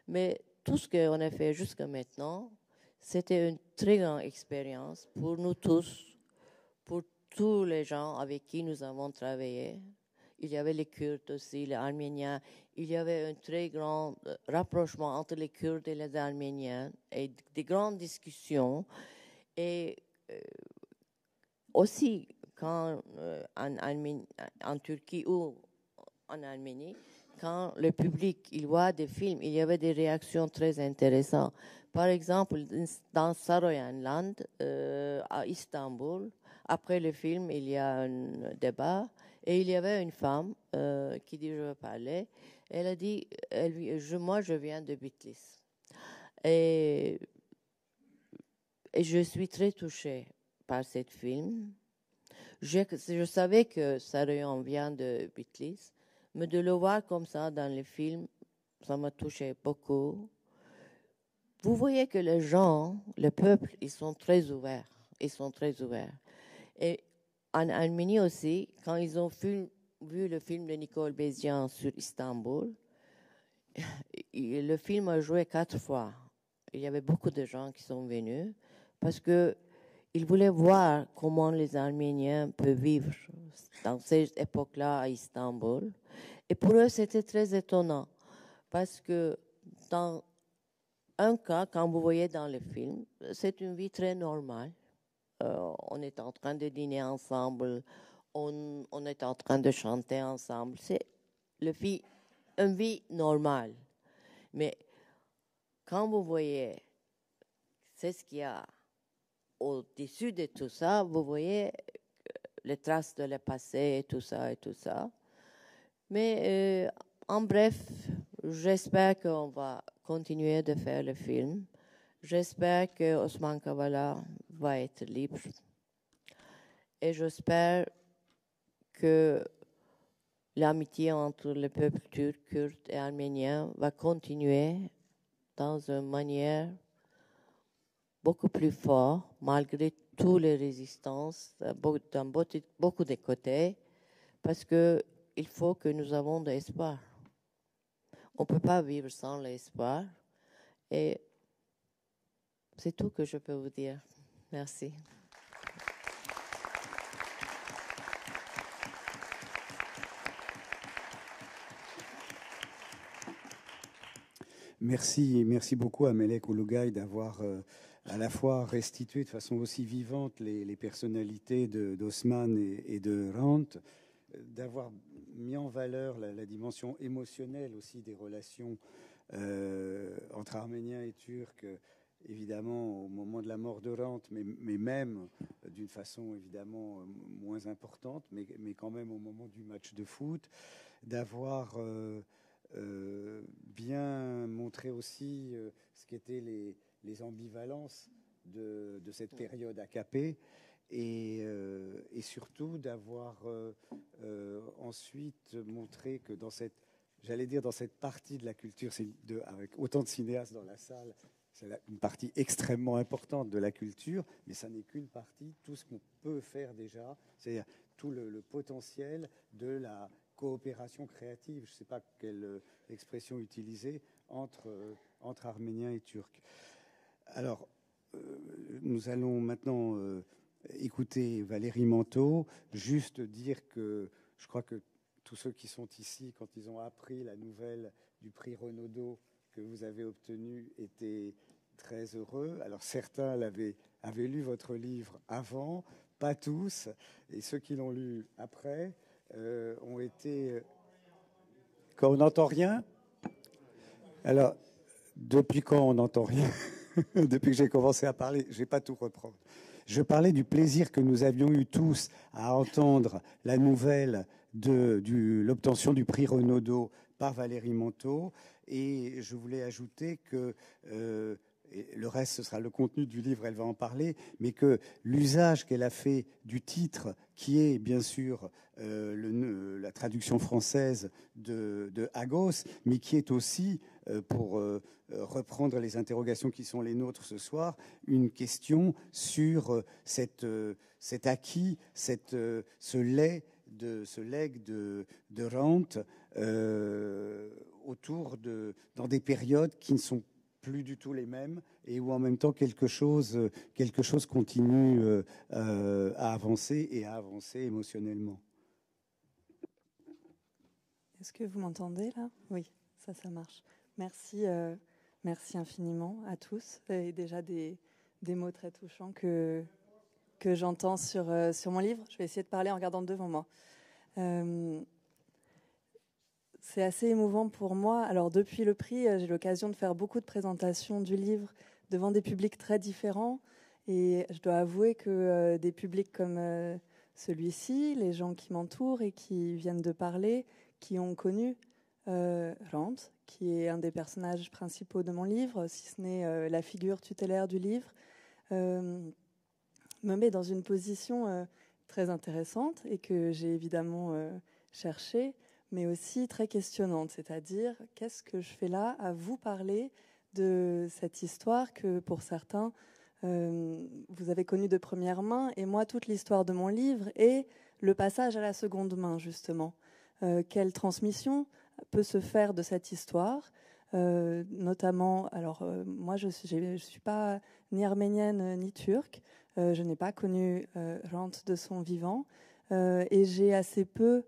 Mais tout ce qu'on a fait jusqu'à maintenant, c'était une très grande expérience pour nous tous, pour tous les gens avec qui nous avons travaillé. Il y avait les Kurdes aussi, les Arméniens. Il y avait un très grand rapprochement entre les Kurdes et les Arméniens et des grandes discussions. Et aussi, quand en Turquie ou en Arménie, quand le public il voit des films, il y avait des réactions très intéressantes. Par exemple, dans Saroyanland, à Istanbul, après le film, il y a un débat et il y avait une femme qui dit « je veux parler ». Elle a dit « moi, je viens de Bitlis ». Et je suis très touchée par ce film. Je savais que Saroyan vient de Bitlis, mais de le voir comme ça dans le film, ça m'a touché beaucoup. Vous voyez que les gens, le peuple, ils sont très ouverts. Ils sont très ouverts. Et en Arménie aussi, quand ils ont vu le film de Nicole Bézian sur Istanbul, le film a joué 4 fois. Il y avait beaucoup de gens qui sont venus parce qu'ils voulaient voir comment les Arméniens peuvent vivre dans ces époques-là à Istanbul. Et pour eux, c'était très étonnant parce que dans un cas, quand vous voyez dans le film, c'est une vie très normale. On est en train de dîner ensemble, on est en train de chanter ensemble. C'est une vie normale. Mais quand vous voyez, c'est ce qu'il y a au-dessus de tout ça, vous voyez les traces de le passé et tout ça et tout ça. Mais en bref, j'espère qu'on va continuer de faire le film. J'espère que Osman Kavala va être libre. Et j'espère que l'amitié entre le peuple turc, kurde et arménien va continuer dans une manière beaucoup plus forte, malgré toutes les résistances, dans beaucoup de côtés, parce qu'il faut que nous avons de l'espoir. On ne peut pas vivre sans l'espoir. Et c'est tout que je peux vous dire. Merci. Merci beaucoup à Melek Oulougaï d'avoir à la fois restitué de façon aussi vivante les personnalités d'Osman et de Rant, d'avoir mis en valeur la dimension émotionnelle aussi des relations entre Arméniens et Turcs, évidemment au moment de la mort de Rant, mais même d'une façon évidemment moins importante, mais quand même au moment du match de foot, d'avoir bien montré aussi ce qu'étaient les ambivalences de cette période AKP et surtout d'avoir ensuite montré que dans cette, j'allais dire dans cette partie de la culture, avec autant de cinéastes dans la salle, c'est une partie extrêmement importante de la culture, mais ça n'est qu'une partie, tout ce qu'on peut faire déjà, c'est-à-dire tout le potentiel de la coopération créative, je ne sais pas quelle expression utiliser, entre Arméniens et Turcs. Alors, nous allons maintenant écouter Valérie Manteau, juste dire que je crois que tous ceux qui sont ici, quand ils ont appris la nouvelle du prix Renaudot que vous avez obtenu, étaient très heureux. Alors, certains avaient lu votre livre avant, pas tous, et ceux qui l'ont lu après ont été... Quand on n'entend rien? Alors, depuis quand on n'entend rien? Depuis que j'ai commencé à parler, je ne vais pas tout reprendre. Je parlais du plaisir que nous avions eu tous à entendre la nouvelle de l'obtention du prix Renaudot par Valérie Montaud. Et je voulais ajouter que, et le reste ce sera le contenu du livre, elle va en parler, mais que l'usage qu'elle a fait du titre, qui est bien sûr la traduction française de Agos, mais qui est aussi, pour reprendre les interrogations qui sont les nôtres ce soir, une question sur cet acquis, ce legs de rente dans des périodes qui ne sont plus du tout les mêmes et où en même temps quelque chose continue à avancer et à avancer émotionnellement. Est-ce que vous m'entendez là? Oui, ça marche. Merci, merci infiniment à tous. Et déjà des mots très touchants que j'entends sur mon livre. Je vais essayer de parler en regardant devant moi. C'est assez émouvant pour moi. Alors, depuis le prix, j'ai l'occasion de faire beaucoup de présentations du livre devant des publics très différents. Et je dois avouer que des publics comme celui-ci, les gens qui m'entourent et qui viennent de parler, qui ont connu Rand, qui est un des personnages principaux de mon livre, si ce n'est la figure tutélaire du livre, me met dans une position très intéressante et que j'ai évidemment cherchée, mais aussi très questionnante, c'est-à-dire qu'est-ce que je fais là à vous parler de cette histoire que pour certains vous avez connue de première main, et moi toute l'histoire de mon livre est le passage à la seconde main justement. Quelle transmission peut se faire de cette histoire, notamment, alors moi je suis pas ni arménienne ni turque, je n'ai pas connu Rand de son vivant, et j'ai assez peu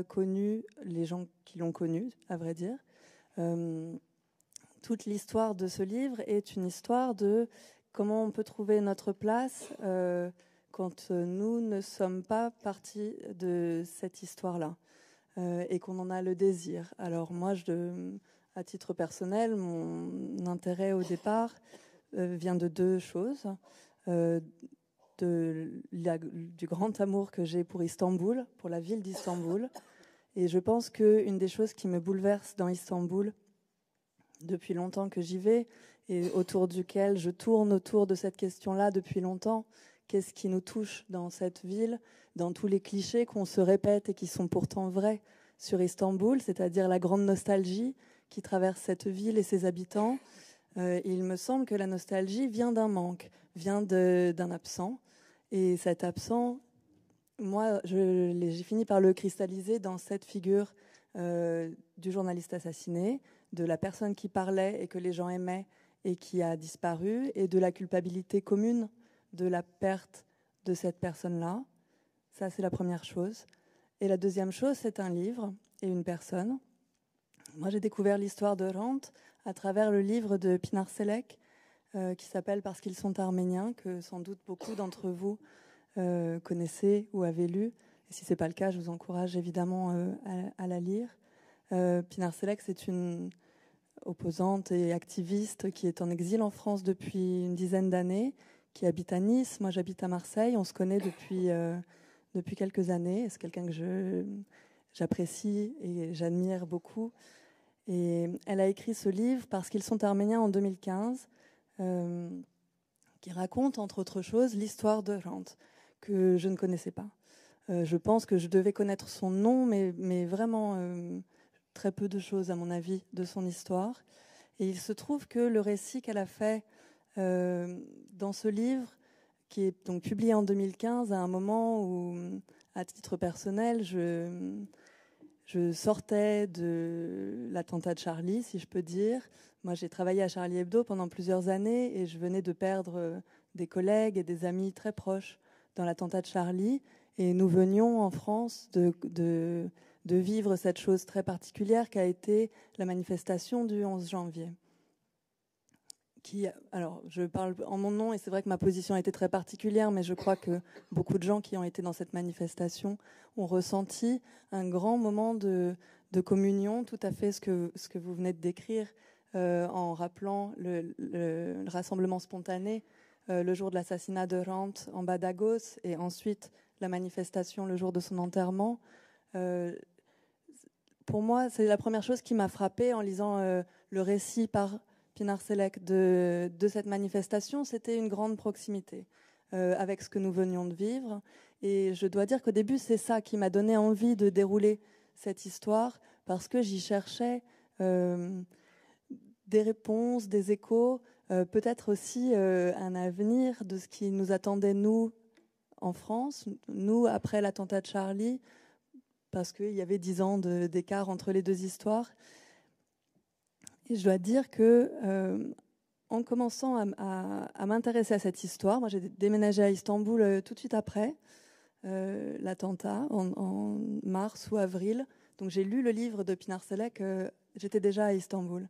connu les gens qui l'ont connu, à vrai dire. Toute l'histoire de ce livre est une histoire de comment on peut trouver notre place quand nous ne sommes pas partie de cette histoire-là et qu'on en a le désir. Alors moi, à titre personnel, mon intérêt au départ vient de deux choses. Du grand amour que j'ai pour Istanbul, pour la ville d'Istanbul. Et je pense qu'une des choses qui me bouleverse dans Istanbul, depuis longtemps que j'y vais, et autour duquel je tourne autour de cette question-là depuis longtemps, qu'est-ce qui nous touche dans cette ville, dans tous les clichés qu'on se répète et qui sont pourtant vrais sur Istanbul, c'est-à-dire la grande nostalgie qui traverse cette ville et ses habitants. Il me semble que la nostalgie vient d'un manque, vient d'un absent. Et cet absent, moi, j'ai fini par le cristalliser dans cette figure du journaliste assassiné, de la personne qui parlait et que les gens aimaient et qui a disparu, et de la culpabilité commune de la perte de cette personne-là. Ça, c'est la première chose. Et la deuxième chose, c'est un livre et une personne. Moi, j'ai découvert l'histoire de Rand à travers le livre de Pinar Selek, qui s'appelle « Parce qu'ils sont arméniens », que sans doute beaucoup d'entre vous connaissez ou avez lu. Et si ce n'est pas le cas, je vous encourage évidemment à la lire. Pinar Selek, c'est une opposante et activiste qui est en exil en France depuis une dizaine d'années, qui habite à Nice. Moi, j'habite à Marseille. On se connaît depuis quelques années. C'est quelqu'un que j'apprécie et j'admire beaucoup. Et elle a écrit ce livre, Parce qu'ils sont arméniens, en 2015, qui raconte, entre autres choses, l'histoire de Rand, que je ne connaissais pas. Je pense que je devais connaître son nom, mais vraiment très peu de choses, à mon avis, de son histoire. Et il se trouve que le récit qu'elle a fait dans ce livre, qui est donc publié en 2015, à un moment où, à titre personnel, je sortais de l'attentat de Charlie, si je peux dire. Moi, j'ai travaillé à Charlie Hebdo pendant plusieurs années et je venais de perdre des collègues et des amis très proches dans l'attentat de Charlie. Et nous venions en France de vivre cette chose très particulière qu'a été la manifestation du 11 janvier. Alors, je parle en mon nom et c'est vrai que ma position a été très particulière, mais je crois que beaucoup de gens qui ont été dans cette manifestation ont ressenti un grand moment de communion, tout à fait ce que vous venez de décrire, en rappelant le rassemblement spontané le jour de l'assassinat de Rente en Badajoz et ensuite la manifestation le jour de son enterrement. Pour moi, c'est la première chose qui m'a frappée en lisant le récit par Pinar Selek de cette manifestation. C'était une grande proximité avec ce que nous venions de vivre. Et je dois dire qu'au début, c'est ça qui m'a donné envie de dérouler cette histoire, parce que j'y cherchais des réponses, des échos, peut-être aussi un avenir de ce qui nous attendait, nous, en France, nous, après l'attentat de Charlie, parce qu'il y avait 10 ans d'écart entre les deux histoires. Et je dois dire que, en commençant à m'intéresser à cette histoire, moi j'ai déménagé à Istanbul tout de suite après l'attentat, en mars ou avril. Donc j'ai lu le livre de Pinar Selek, j'étais déjà à Istanbul.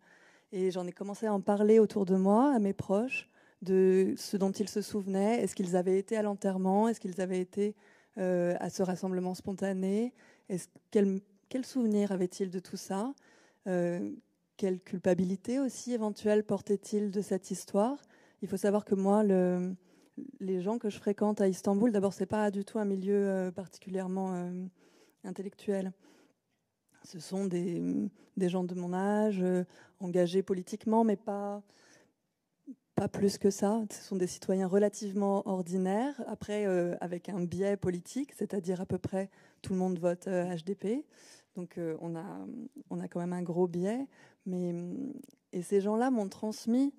Et j'en ai commencé à en parler autour de moi, à mes proches, de ce dont ils se souvenaient. Est-ce qu'ils avaient été à l'enterrement? Est-ce qu'ils avaient été à ce rassemblement spontané? Quel souvenir avait-il de tout ça? Quelle culpabilité aussi éventuelle portait-il de cette histoire? Il faut savoir que moi, les gens que je fréquente à Istanbul, d'abord, c'est pas du tout un milieu particulièrement intellectuel. Ce sont des gens de mon âge, engagés politiquement, mais pas plus que ça. Ce sont des citoyens relativement ordinaires, après avec un biais politique, c'est-à-dire à peu près tout le monde vote HDP. Donc on a quand même un gros biais. Et ces gens-là m'ont transmis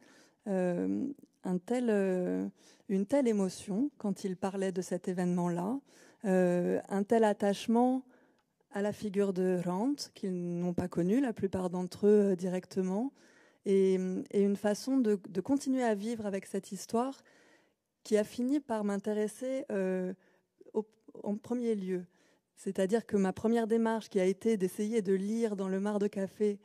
une telle émotion quand ils parlaient de cet événement-là, un tel attachement à la figure de Rente, qu'ils n'ont pas connue, la plupart d'entre eux directement, et une façon de continuer à vivre avec cette histoire qui a fini par m'intéresser en premier lieu. C'est-à-dire que ma première démarche, qui a été d'essayer de lire dans le mar de café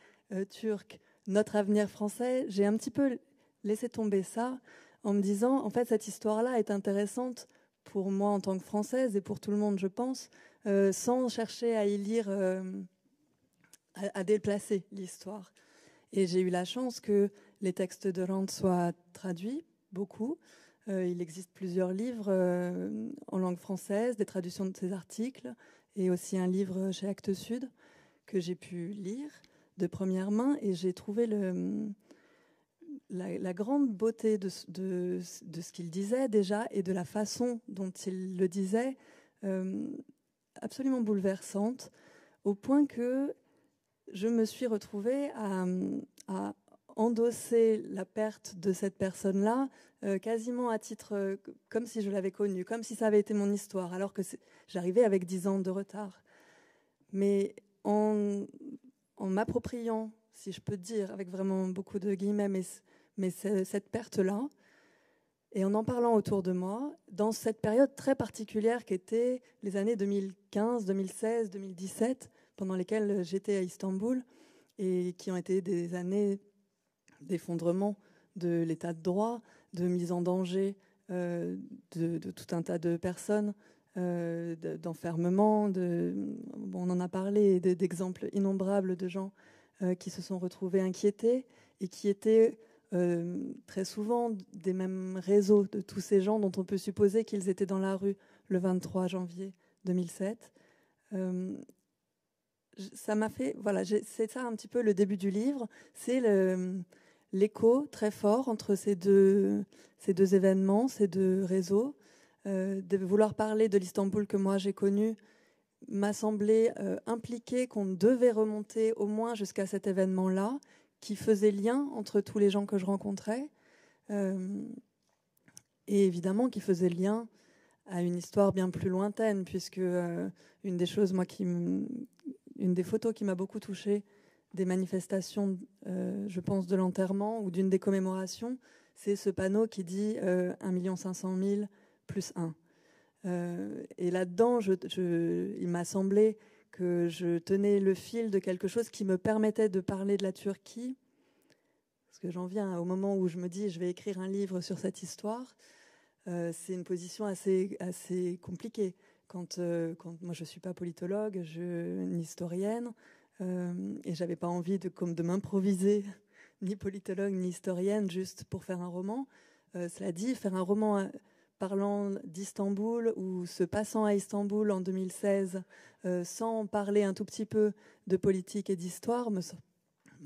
turc Notre avenir français, j'ai un petit peu laissé tomber ça en me disant, en fait, cette histoire-là est intéressante pour moi en tant que Française et pour tout le monde, je pense, sans chercher à y lire, à déplacer l'histoire. Et j'ai eu la chance que les textes de Rente soient traduits, beaucoup. Il existe plusieurs livres en langue française, des traductions de ces articles, et aussi un livre chez Actes Sud que j'ai pu lire de première main. Et j'ai trouvé la grande beauté de ce qu'il disait déjà, et de la façon dont il le disait, absolument bouleversante, au point que je me suis retrouvée à endosser la perte de cette personne-là quasiment à titre, comme si je l'avais connue, comme si ça avait été mon histoire, alors que j'arrivais avec 10 ans de retard. Mais en m'appropriant, si je peux dire, avec vraiment beaucoup de guillemets, mais cette perte-là, et en parlant autour de moi, dans cette période très particulière qu'étaient les années 2015, 2016, 2017, pendant lesquelles j'étais à Istanbul, et qui ont été des années d'effondrement de l'état de droit, de mise en danger de tout un tas de personnes, d'enfermement, on en a parlé, d'exemples innombrables de gens qui se sont retrouvés inquiétés et qui étaient très souvent des mêmes réseaux de tous ces gens dont on peut supposer qu'ils étaient dans la rue le 23 janvier 2007. Ça m'a fait, voilà, c'est ça un petit peu le début du livre, c'est l'écho très fort entre ces deux événements, ces deux réseaux. De vouloir parler de l'Istanbul que moi j'ai connu m'a semblé impliquer qu'on devait remonter au moins jusqu'à cet événement-là, qui faisait lien entre tous les gens que je rencontrais, et évidemment qui faisait lien à une histoire bien plus lointaine, puisque une des choses, une des photos qui m'a beaucoup touchée des manifestations, je pense, de l'enterrement ou d'une des commémorations, c'est ce panneau qui dit 1 500 000 plus 1. Et là-dedans, il m'a semblé que je tenais le fil de quelque chose qui me permettait de parler de la Turquie, parce que j'en viens au moment où je me dis je vais écrire un livre sur cette histoire. C'est une position assez compliquée. Quand moi je ne suis pas politologue, ni historienne, et je n'avais pas envie de m'improviser ni politologue ni historienne juste pour faire un roman. Cela dit, faire un roman parlant d'Istanbul ou se passant à Istanbul en 2016 sans parler un tout petit peu de politique et d'histoire m'a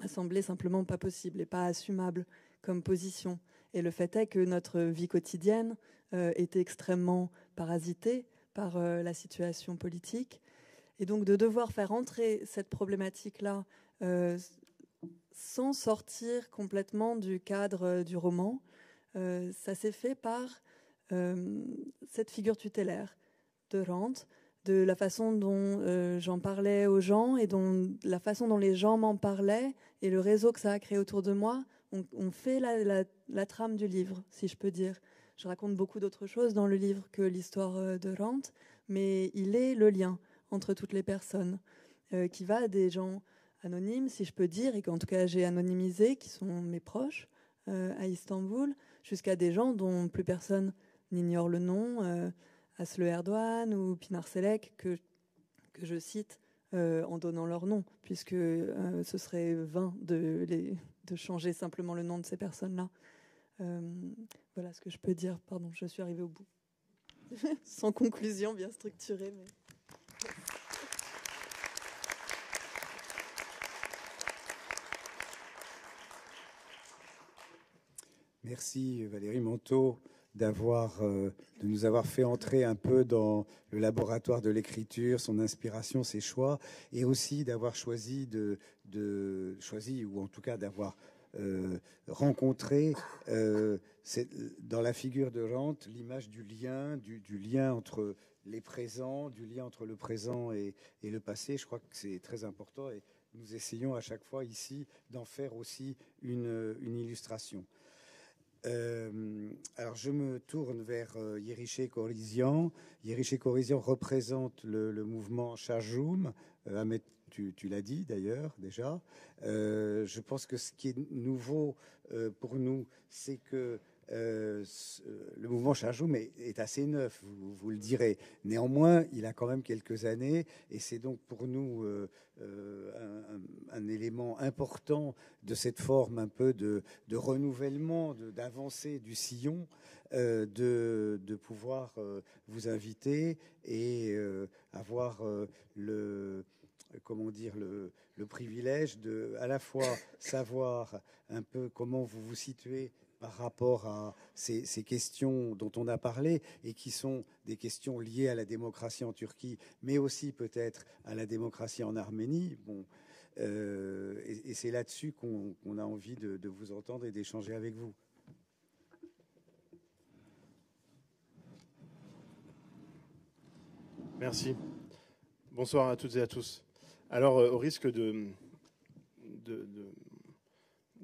semblé simplement pas possible et pas assumable comme position. Et le fait est que notre vie quotidienne était extrêmement parasitée par la situation politique. Et donc de devoir faire entrer cette problématique-là sans sortir complètement du cadre du roman, ça s'est fait par cette figure tutélaire de Rand, de la façon dont j'en parlais aux gens et la façon dont les gens m'en parlaient et le réseau que ça a créé autour de moi ont fait la trame du livre, si je peux dire. Je raconte beaucoup d'autres choses dans le livre que l'histoire de Rand, mais il est le lien entre toutes les personnes, qui va des gens anonymes, si je peux dire, et qu'en tout cas j'ai anonymisé, qui sont mes proches à Istanbul, jusqu'à des gens dont plus personne n'ignore le nom, Aslı Erdoğan ou Pinar Selek, que je cite en donnant leur nom, puisque ce serait vain de changer simplement le nom de ces personnes-là. Voilà ce que je peux dire. Pardon, je suis arrivée au bout. Sans conclusion bien structurée. Mais... Merci Valérie Montaut de nous avoir fait entrer un peu dans le laboratoire de l'écriture, son inspiration, ses choix, et aussi d'avoir choisi ou en tout cas d'avoir rencontré dans la figure de Rand l'image du lien entre les présents, du lien entre le présent et le passé. Je crois que c'est très important et nous essayons à chaque fois ici d'en faire aussi une illustration. Alors je me tourne vers Yeriche Korizian. Yeriche Korizian représente le mouvement Chajum. Ahmed, tu l'as dit d'ailleurs déjà. Je pense que ce qui est nouveau pour nous, c'est que le mouvement Chajum est assez neuf, vous le direz. Néanmoins, il a quand même quelques années et c'est donc pour nous un élément important de cette forme un peu de renouvellement, d'avancée du sillon, de pouvoir vous inviter et avoir le privilège de à la fois savoir un peu comment vous vous situez par rapport à ces questions dont on a parlé et qui sont des questions liées à la démocratie en Turquie, mais aussi peut-être à la démocratie en Arménie. Bon, et c'est là-dessus qu'on a envie de vous entendre et d'échanger avec vous. Merci. Bonsoir à toutes et à tous. Alors, au risque de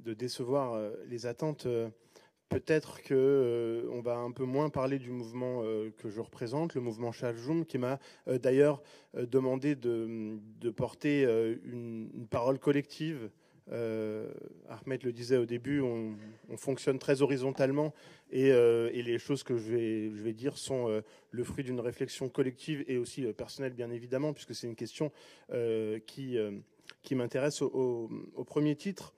décevoir les attentes, peut-être qu'on va un peu moins parler du mouvement que je représente, le mouvement Chajum, qui m'a d'ailleurs demandé de porter une parole collective. Ahmed le disait au début, on fonctionne très horizontalement et les choses que je vais dire sont le fruit d'une réflexion collective et aussi personnelle, bien évidemment, puisque c'est une question qui m'intéresse au premier titre.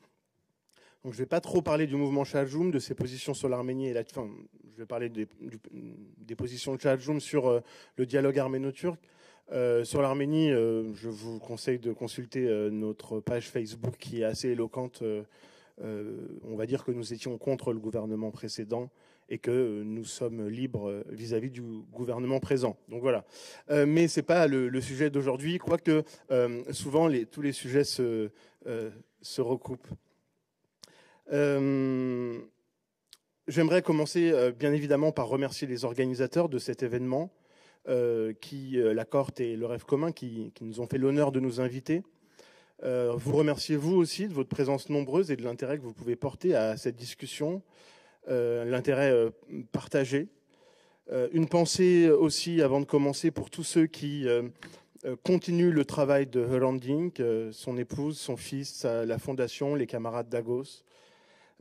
Donc je ne vais pas trop parler du mouvement Chajum, de ses positions sur l'Arménie et je vais parler des positions de Chajum sur le dialogue arméno-turc. Sur l'Arménie, je vous conseille de consulter notre page Facebook qui est assez éloquente. On va dire que nous étions contre le gouvernement précédent et que nous sommes libres vis-à-vis du gouvernement présent. Donc voilà. Mais ce n'est pas le sujet d'aujourd'hui, quoique souvent tous les sujets se recoupent. J'aimerais commencer bien évidemment par remercier les organisateurs de cet événement, la Corte et le Rêve commun, qui nous ont fait l'honneur de nous inviter. Vous remerciez vous aussi de votre présence nombreuse et de l'intérêt que vous pouvez porter à cette discussion, l'intérêt partagé. Une pensée aussi, avant de commencer, pour tous ceux qui continuent le travail de Hrant Dink, son épouse, son fils, la fondation, les camarades d'Agos.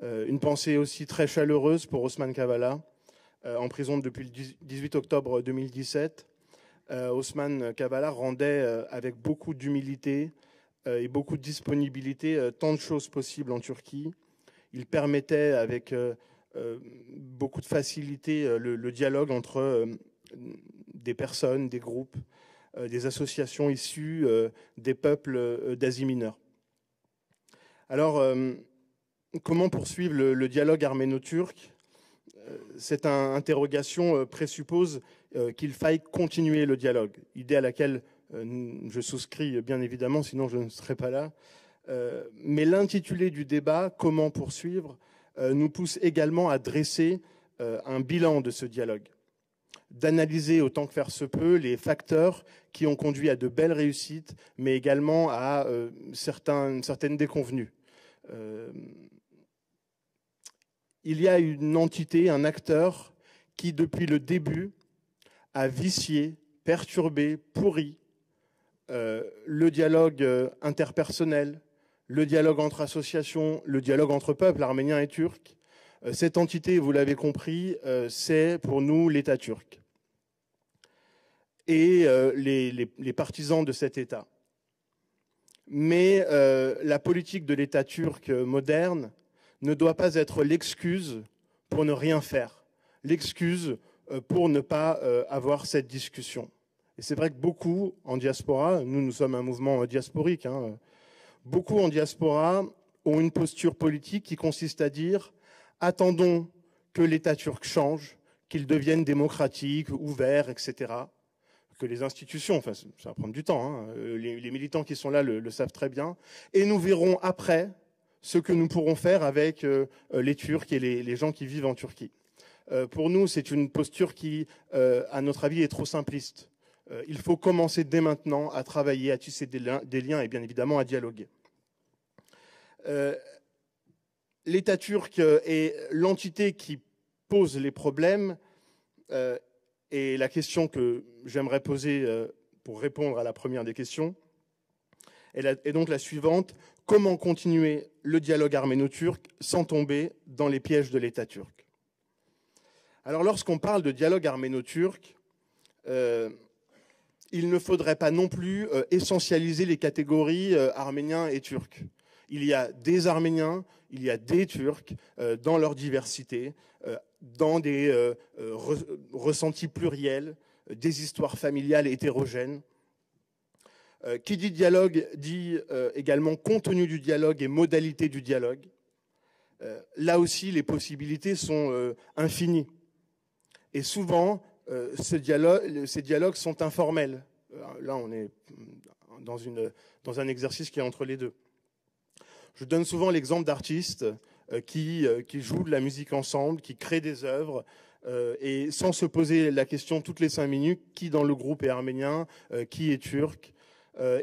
Une pensée aussi très chaleureuse pour Osman Kavala, en prison depuis le 18 octobre 2017. Osman Kavala rendait avec beaucoup d'humilité et beaucoup de disponibilité tant de choses possibles en Turquie. Il permettait avec beaucoup de faciliter le dialogue entre des personnes, des groupes, des associations issues des peuples d'Asie mineure. Alors, comment poursuivre le dialogue arméno-turc ? Cette interrogation présuppose qu'il faille continuer le dialogue, idée à laquelle je souscris bien évidemment, sinon je ne serais pas là. Mais l'intitulé du débat, comment poursuivre, nous pousse également à dresser un bilan de ce dialogue, d'analyser autant que faire se peut les facteurs qui ont conduit à de belles réussites, mais également à certaines déconvenues. Il y a une entité, un acteur, qui depuis le début a vicié, perturbé, pourri le dialogue interpersonnel, le dialogue entre associations, le dialogue entre peuples arméniens et turcs. Cette entité, vous l'avez compris, c'est pour nous l'État turc et les partisans de cet État. Mais la politique de l'État turc moderne ne doit pas être l'excuse pour ne rien faire, l'excuse pour ne pas avoir cette discussion. Et c'est vrai que beaucoup en diaspora, nous sommes un mouvement diasporique, beaucoup en diaspora ont une posture politique qui consiste à dire « attendons que l'État turc change, qu'il devienne démocratique, ouvert, etc. » Que les institutions, enfin ça va prendre du temps, les militants qui sont là le savent très bien, et nous verrons après ce que nous pourrons faire avec les Turcs et les gens qui vivent en Turquie. Pour nous, c'est une posture qui, à notre avis, est trop simpliste. Il faut commencer dès maintenant à travailler, à tisser des liens et bien évidemment à dialoguer. L'État turc est l'entité qui pose les problèmes et la question que j'aimerais poser pour répondre à la première des questions est donc la suivante. Comment continuer le dialogue arméno-turc sans tomber dans les pièges de l'État turc ? Alors lorsqu'on parle de dialogue arméno-turc, il ne faudrait pas non plus essentialiser les catégories arméniens et turcs. Il y a des Arméniens, il y a des Turcs dans leur diversité, dans des ressentis pluriels, des histoires familiales hétérogènes. Qui dit dialogue dit également contenu du dialogue et modalité du dialogue. Là aussi, les possibilités sont infinies. Et souvent, ces dialogues sont informels. Là, on est dans un exercice qui est entre les deux. Je donne souvent l'exemple d'artistes qui jouent de la musique ensemble, qui créent des œuvres, et sans se poser la question toutes les 5 minutes, qui dans le groupe est arménien, qui est turc.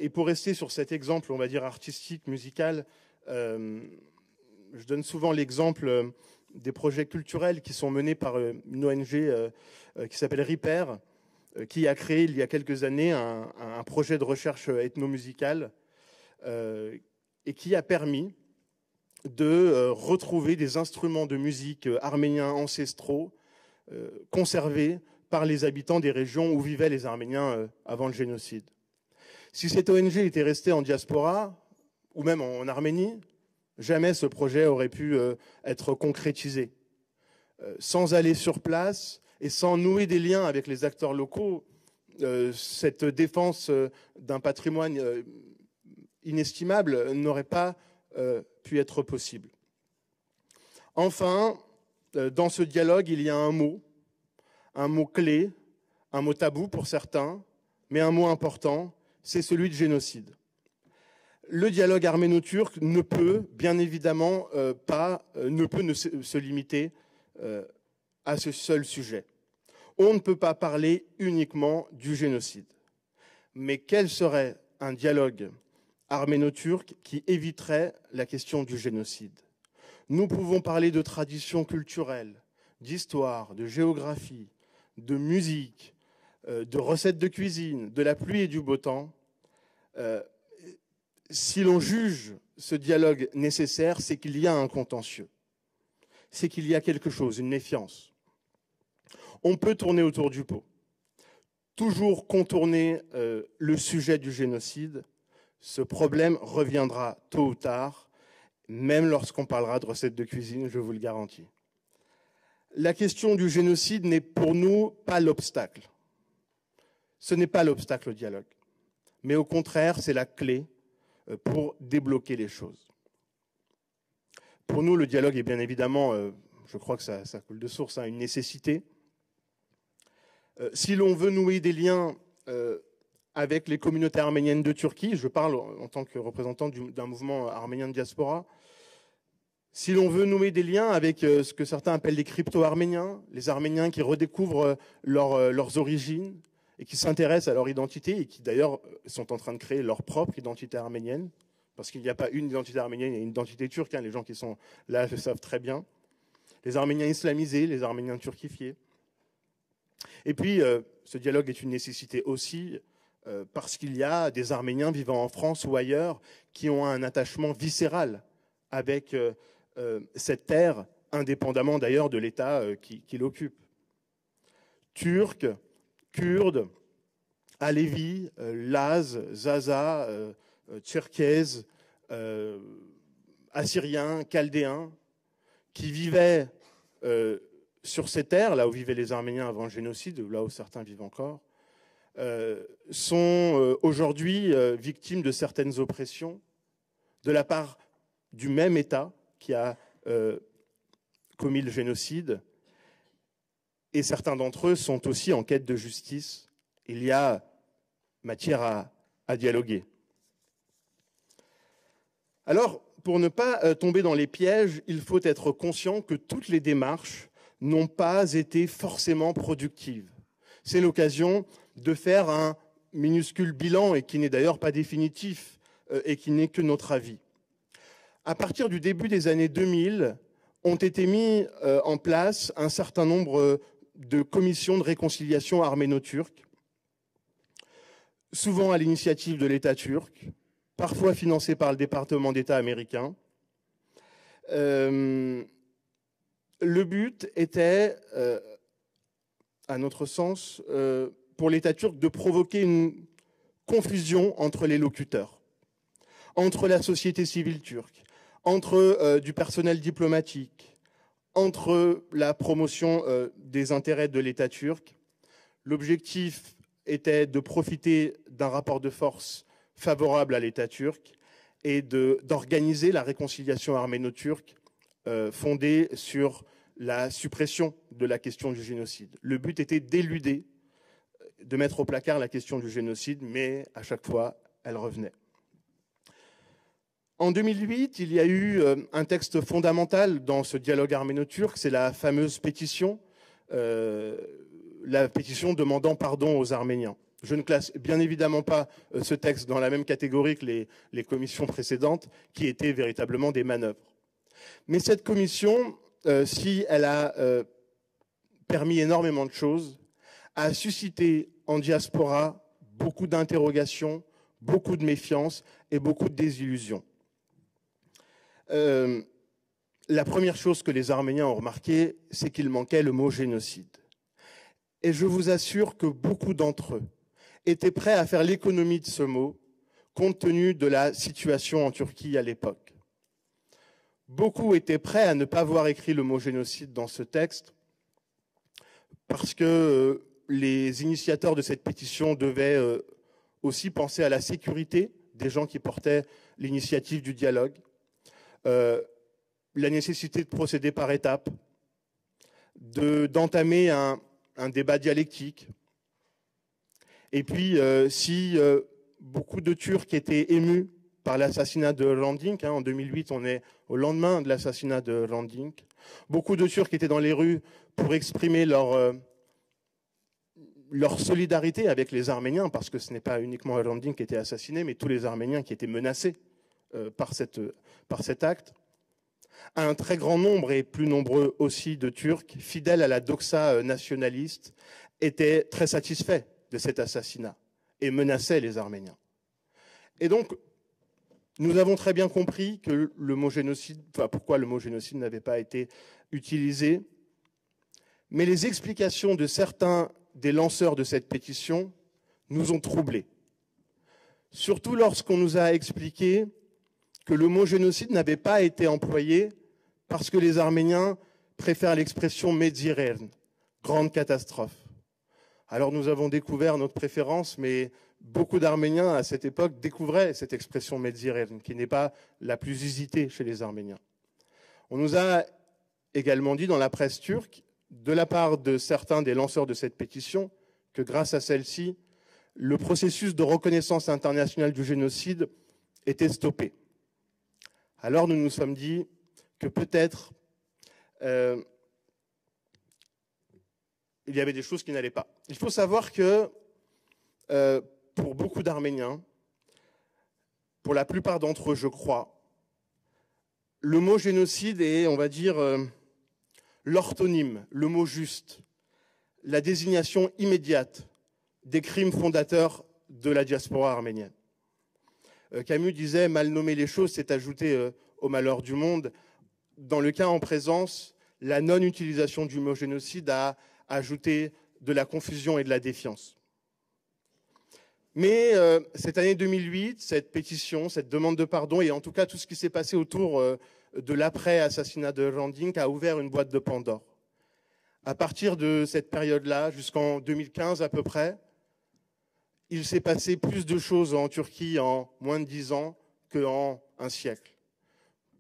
Et pour rester sur cet exemple, on va dire artistique, musical, je donne souvent l'exemple des projets culturels qui sont menés par une ONG qui s'appelle RIPER, qui a créé il y a quelques années un projet de recherche ethnomusicale et qui a permis de retrouver des instruments de musique arméniens ancestraux conservés par les habitants des régions où vivaient les Arméniens avant le génocide. Si cette ONG était restée en diaspora, ou même en Arménie, jamais ce projet aurait pu être concrétisé. Sans aller sur place et sans nouer des liens avec les acteurs locaux, cette défense d'un patrimoine inestimable n'aurait pas pu être possible. Enfin, dans ce dialogue, il y a un mot clé, un mot tabou pour certains, mais un mot important, c'est celui de génocide. Le dialogue arméno-turc ne peut, bien évidemment, ne se limiter à ce seul sujet. On ne peut pas parler uniquement du génocide. Mais quel serait un dialogue arméno-turc qui éviterait la question du génocide ? Nous pouvons parler de traditions culturelles, d'histoire, de géographie, de musique, de recettes de cuisine, de la pluie et du beau temps. Si l'on juge ce dialogue nécessaire, c'est qu'il y a un contentieux. C'est qu'il y a quelque chose, une méfiance. On peut tourner autour du pot. Toujours contourner le sujet du génocide, ce problème reviendra tôt ou tard, même lorsqu'on parlera de recettes de cuisine, je vous le garantis. la question du génocide n'est pour nous pas l'obstacle. Ce n'est pas l'obstacle au dialogue. Mais au contraire, c'est la clé pour débloquer les choses. Pour nous, le dialogue est bien évidemment, je crois que ça coule de source, une nécessité. Si l'on veut nouer des liens avec les communautés arméniennes de Turquie, je parle en tant que représentant d'un mouvement arménien de diaspora, si l'on veut nouer des liens avec ce que certains appellent les crypto-arméniens, les Arméniens qui redécouvrent leurs origines et qui s'intéressent à leur identité et qui d'ailleurs sont en train de créer leur propre identité arménienne, parce qu'il n'y a pas une identité arménienne, il y a une identité turque, les gens qui sont là le savent très bien. Les Arméniens islamisés, les Arméniens turquifiés. Et puis, ce dialogue est une nécessité aussi parce qu'il y a des Arméniens vivant en France ou ailleurs qui ont un attachement viscéral avec cette terre, indépendamment d'ailleurs de l'État qui l'occupe. Turcs, Kurdes, Alévis, Laz, Zaza, Tcherkèzes, Assyriens, Chaldéens, qui vivaient sur ces terres, là où vivaient les Arméniens avant le génocide, là où certains vivent encore, sont aujourd'hui victimes de certaines oppressions de la part du même État qui a commis le génocide. Et certains d'entre eux sont aussi en quête de justice. Il y a matière à dialoguer. Alors, pour ne pas tomber dans les pièges, il faut être conscient que toutes les démarches n'ont pas été forcément productives. C'est l'occasion de faire un minuscule bilan, et qui n'est d'ailleurs pas définitif, et qui n'est que notre avis. À partir du début des années 2000, ont été mis en place un certain nombre de commissions de réconciliation arméno-turque, souvent à l'initiative de l'État turc, parfois financées par le département d'État américain. Le but était, à notre sens, pour l'État turc de provoquer une confusion entre les locuteurs, entre la société civile turque, entre du personnel diplomatique, entre la promotion des intérêts de l'État turc. L'objectif était de profiter d'un rapport de force favorable à l'État turc et d'organiser la réconciliation arméno-turque fondée sur la suppression de la question du génocide. Le but était d'éluder, de mettre au placard la question du génocide, mais à chaque fois, elle revenait. En 2008, il y a eu un texte fondamental dans ce dialogue arméno-turc, c'est la fameuse pétition, la pétition demandant pardon aux Arméniens. Je ne classe bien évidemment pas ce texte dans la même catégorie que les commissions précédentes, qui étaient véritablement des manœuvres. Mais cette commission, si elle a permis énormément de choses, a suscité en diaspora beaucoup d'interrogations, beaucoup de méfiance et beaucoup de désillusions. La première chose que les Arméniens ont remarqué, c'est qu'il manquait le mot génocide. Et je vous assure que beaucoup d'entre eux étaient prêts à faire l'économie de ce mot, compte tenu de la situation en Turquie à l'époque. Beaucoup étaient prêts à ne pas voir écrit le mot génocide dans ce texte, parce que les initiateurs de cette pétition devaient aussi penser à la sécurité des gens qui portaient l'initiative du dialogue, la nécessité de procéder par étapes, d'entamer un débat dialectique. Et puis, si beaucoup de Turcs étaient émus par l'assassinat de Hrant Dink, en 2008, on est au lendemain de l'assassinat de Hrant Dink, beaucoup de Turcs étaient dans les rues pour exprimer leur solidarité avec les Arméniens, parce que ce n'est pas uniquement Hrant Dink qui était assassiné, mais tous les Arméniens qui étaient menacés par cet acte. Un très grand nombre, et plus nombreux aussi, de Turcs, fidèles à la doxa nationaliste, étaient très satisfaits de cet assassinat et menaçaient les Arméniens. Et donc, nous avons très bien compris que le mot génocide, pourquoi le mot génocide n'avait pas été utilisé, mais les explications de certains des lanceurs de cette pétition nous ont troublés. Surtout lorsqu'on nous a expliqué que le mot génocide n'avait pas été employé parce que les Arméniens préfèrent l'expression Medzirern, grande catastrophe. Alors nous avons découvert notre préférence, mais beaucoup d'Arméniens à cette époque découvraient cette expression Medzirern, qui n'est pas la plus usitée chez les Arméniens. On nous a également dit dans la presse turque, de la part de certains des lanceurs de cette pétition, que grâce à celle-ci, le processus de reconnaissance internationale du génocide était stoppé. Alors nous nous sommes dit que peut-être il y avait des choses qui n'allaient pas. Il faut savoir que pour beaucoup d'Arméniens, pour la plupart d'entre eux, je crois, le mot génocide est, on va dire, l'orthonyme, le mot juste, la désignation immédiate des crimes fondateurs de la diaspora arménienne. Camus disait « mal nommer les choses, c'est ajouter au malheur du monde ». Dans le cas en présence, la non-utilisation du mot génocide a ajouté de la confusion et de la défiance. Mais cette année 2008, cette pétition, cette demande de pardon, et en tout cas tout ce qui s'est passé autour de l'après-assassinat de Hrant Dink a ouvert une boîte de Pandore. À partir de cette période-là, jusqu'en 2015 à peu près, il s'est passé plus de choses en Turquie en moins de 10 ans qu'en un siècle.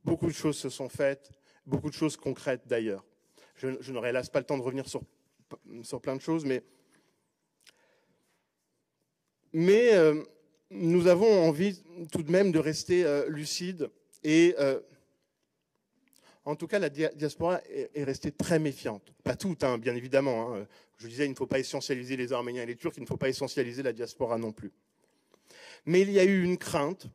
Beaucoup de choses se sont faites, beaucoup de choses concrètes d'ailleurs. Je n'aurai hélas pas le temps de revenir sur plein de choses, mais nous avons envie tout de même de rester lucides et en tout cas la diaspora est restée très méfiante. Pas toute, hein, bien évidemment. Hein. Je disais, il ne faut pas essentialiser les Arméniens et les Turcs, il ne faut pas essentialiser la diaspora non plus. Mais il y a eu une crainte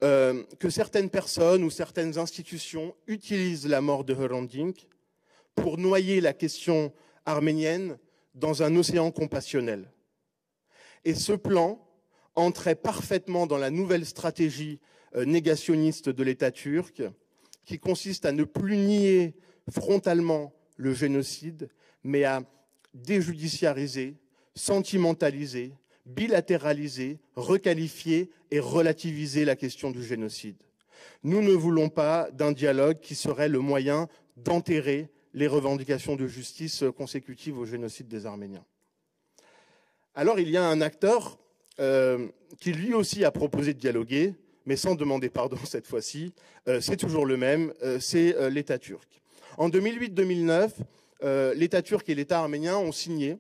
que certaines personnes ou certaines institutions utilisent la mort de Hrant Dink pour noyer la question arménienne dans un océan compassionnel. Et ce plan entrait parfaitement dans la nouvelle stratégie négationniste de l'État turc, qui consiste à ne plus nier frontalement le génocide, mais à déjudiciariser, sentimentaliser, bilatéraliser, requalifier et relativiser la question du génocide. Nous ne voulons pas d'un dialogue qui serait le moyen d'enterrer les revendications de justice consécutives au génocide des Arméniens. Alors il y a un acteur qui lui aussi a proposé de dialoguer, mais sans demander pardon cette fois-ci, c'est toujours le même, c'est l'État turc. En 2008-2009, l'État turc et l'État arménien ont signé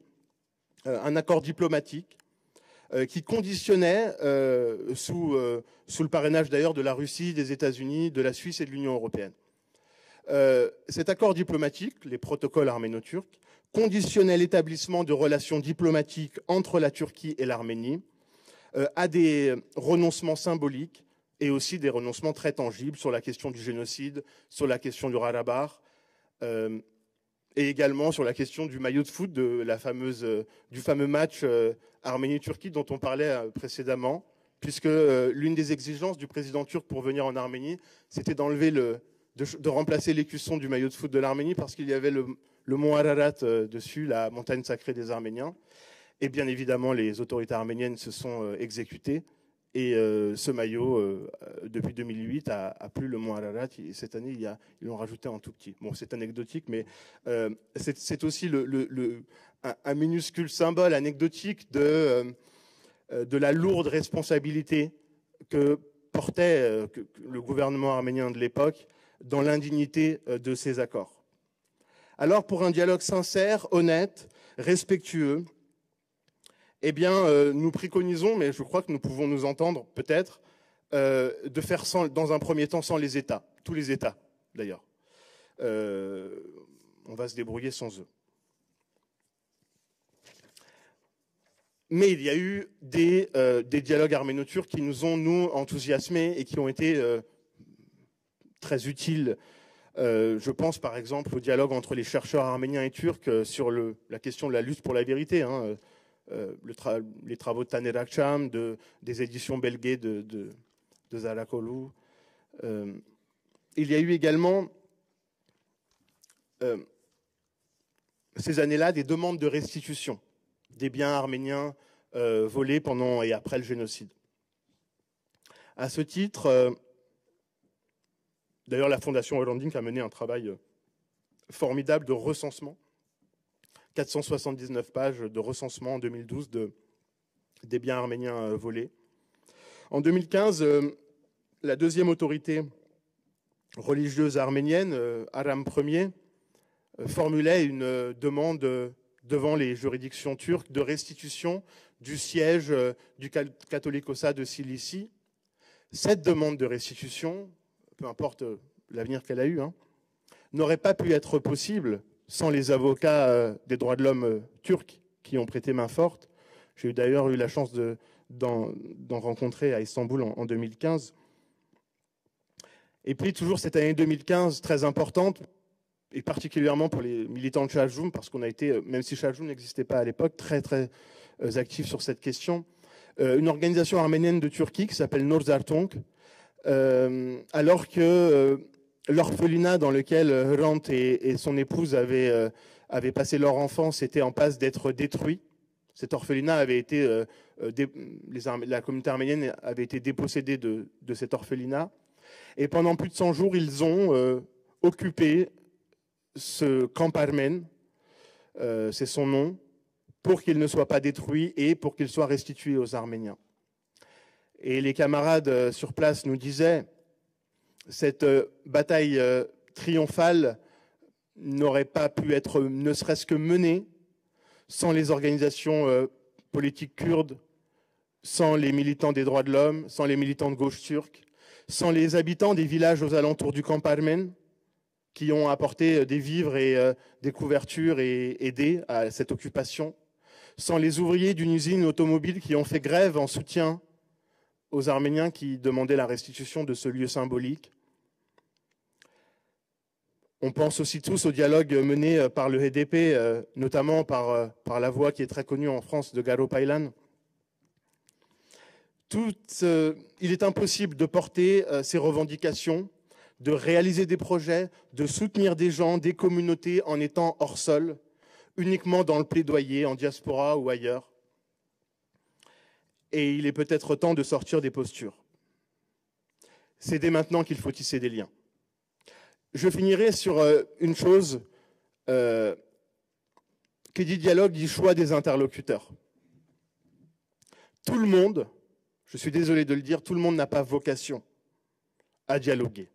un accord diplomatique qui conditionnait, sous le parrainage d'ailleurs de la Russie, des États-Unis, de la Suisse et de l'Union européenne. Cet accord diplomatique, les protocoles arméno-turcs, conditionnait l'établissement de relations diplomatiques entre la Turquie et l'Arménie à des renoncements symboliques et aussi des renoncements très tangibles sur la question du génocide, sur la question du Karabakh, et également sur la question du maillot de foot, du fameux match Arménie-Turquie dont on parlait précédemment, puisque l'une des exigences du président turc pour venir en Arménie, c'était de remplacer l'écusson du maillot de foot de l'Arménie parce qu'il y avait le mont Ararat dessus, la montagne sacrée des Arméniens. Et bien évidemment, les autorités arméniennes se sont exécutées. Et ce maillot, depuis 2008, a plus le mont Ararat. Cette année, ils l'ont rajouté en tout petit. Bon, c'est anecdotique, mais c'est aussi un minuscule symbole anecdotique de la lourde responsabilité que portait le gouvernement arménien de l'époque dans l'indignité de ces accords. Alors, pour un dialogue sincère, honnête, respectueux, eh bien, nous préconisons, mais je crois que nous pouvons nous entendre peut-être, de faire dans un premier temps sans les États, tous les États d'ailleurs. On va se débrouiller sans eux. Mais il y a eu des dialogues arméno-turcs qui nous ont, nous, enthousiasmés et qui ont été très utiles. Je pense par exemple au dialogue entre les chercheurs arméniens et turcs sur la question de la lutte pour la vérité, hein, les travaux de Taner Akçam, des éditions Belgué de Zalakolu. Il y a eu également, ces années-là, des demandes de restitution des biens arméniens volés pendant et après le génocide. À ce titre, d'ailleurs, la Fondation Hrant Dink a mené un travail formidable de recensement. 479 pages de recensement en 2012 des biens arméniens volés. En 2015, la deuxième autorité religieuse arménienne, Aram Ier, formulait une demande devant les juridictions turques de restitution du siège du Catholicosat de Cilicie. Cette demande de restitution, peu importe l'avenir qu'elle a eu, n'aurait pas pu être possible sans les avocats des droits de l'homme turcs qui ont prêté main forte. J'ai d'ailleurs eu la chance d'en rencontrer à Istanbul en 2015. Et puis toujours cette année 2015 très importante, et particulièrement pour les militants de Chaljoum, parce qu'on a été, même si Chaljoum n'existait pas à l'époque, très très actifs sur cette question. Une organisation arménienne de Turquie qui s'appelle Norzartung, alors que l'orphelinat dans lequel Hrant et son épouse avaient passé leur enfance était en passe d'être détruit. Cet orphelinat avait été, la communauté arménienne avait été dépossédée de cet orphelinat. Et pendant plus de 100 jours, ils ont occupé ce camp armène, c'est son nom, pour qu'il ne soit pas détruit et pour qu'il soit restitué aux Arméniens. Et les camarades sur place nous disaient, cette bataille triomphale n'aurait pas pu être ne serait-ce que menée sans les organisations politiques kurdes, sans les militants des droits de l'homme, sans les militants de gauche turque, sans les habitants des villages aux alentours du camp armène qui ont apporté des vivres et des couvertures et aidé à cette occupation, sans les ouvriers d'une usine automobile qui ont fait grève en soutien aux Arméniens qui demandaient la restitution de ce lieu symbolique. On pense aussi tous au dialogue mené par le HDP, notamment par la voix qui est très connue en France de Garo Paylan. Il est impossible de porter ces revendications, de réaliser des projets, de soutenir des gens, des communautés en étant hors sol, uniquement dans le plaidoyer, en diaspora ou ailleurs. Et il est peut-être temps de sortir des postures. C'est dès maintenant qu'il faut tisser des liens. Je finirai sur une chose qui dit dialogue, dit choix des interlocuteurs. Tout le monde, je suis désolé de le dire, tout le monde n'a pas vocation à dialoguer,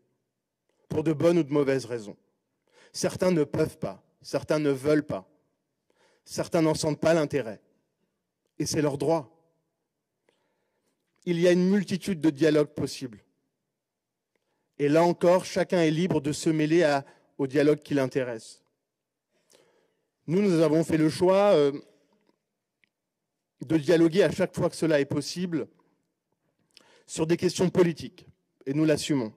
pour de bonnes ou de mauvaises raisons. Certains ne peuvent pas, certains ne veulent pas, certains n'en sentent pas l'intérêt. Et c'est leur droit. Il y a une multitude de dialogues possibles. Et là encore, chacun est libre de se mêler au dialogue qui l'intéresse. Nous avons fait le choix de dialoguer à chaque fois que cela est possible sur des questions politiques, et nous l'assumons.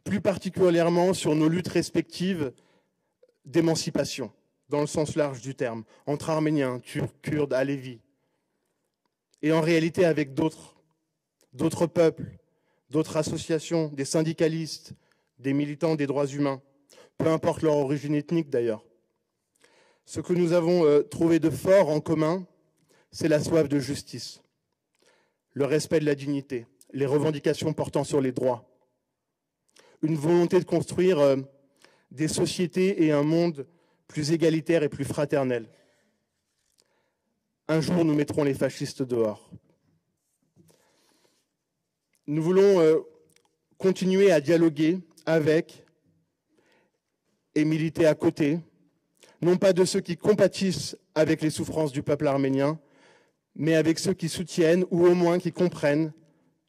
Plus particulièrement sur nos luttes respectives d'émancipation, dans le sens large du terme, entre Arméniens, Turcs, Kurdes, Alévis, et en réalité avec d'autres peuples, d'autres associations, des syndicalistes, des militants des droits humains, peu importe leur origine ethnique d'ailleurs. Ce que nous avons trouvé de fort en commun, c'est la soif de justice, le respect de la dignité, les revendications portant sur les droits, une volonté de construire des sociétés et un monde plus égalitaires et plus fraternels. Un jour, nous mettrons les fascistes dehors. Nous voulons continuer à dialoguer avec et militer à côté, non pas de ceux qui compatissent avec les souffrances du peuple arménien, mais avec ceux qui soutiennent ou au moins qui comprennent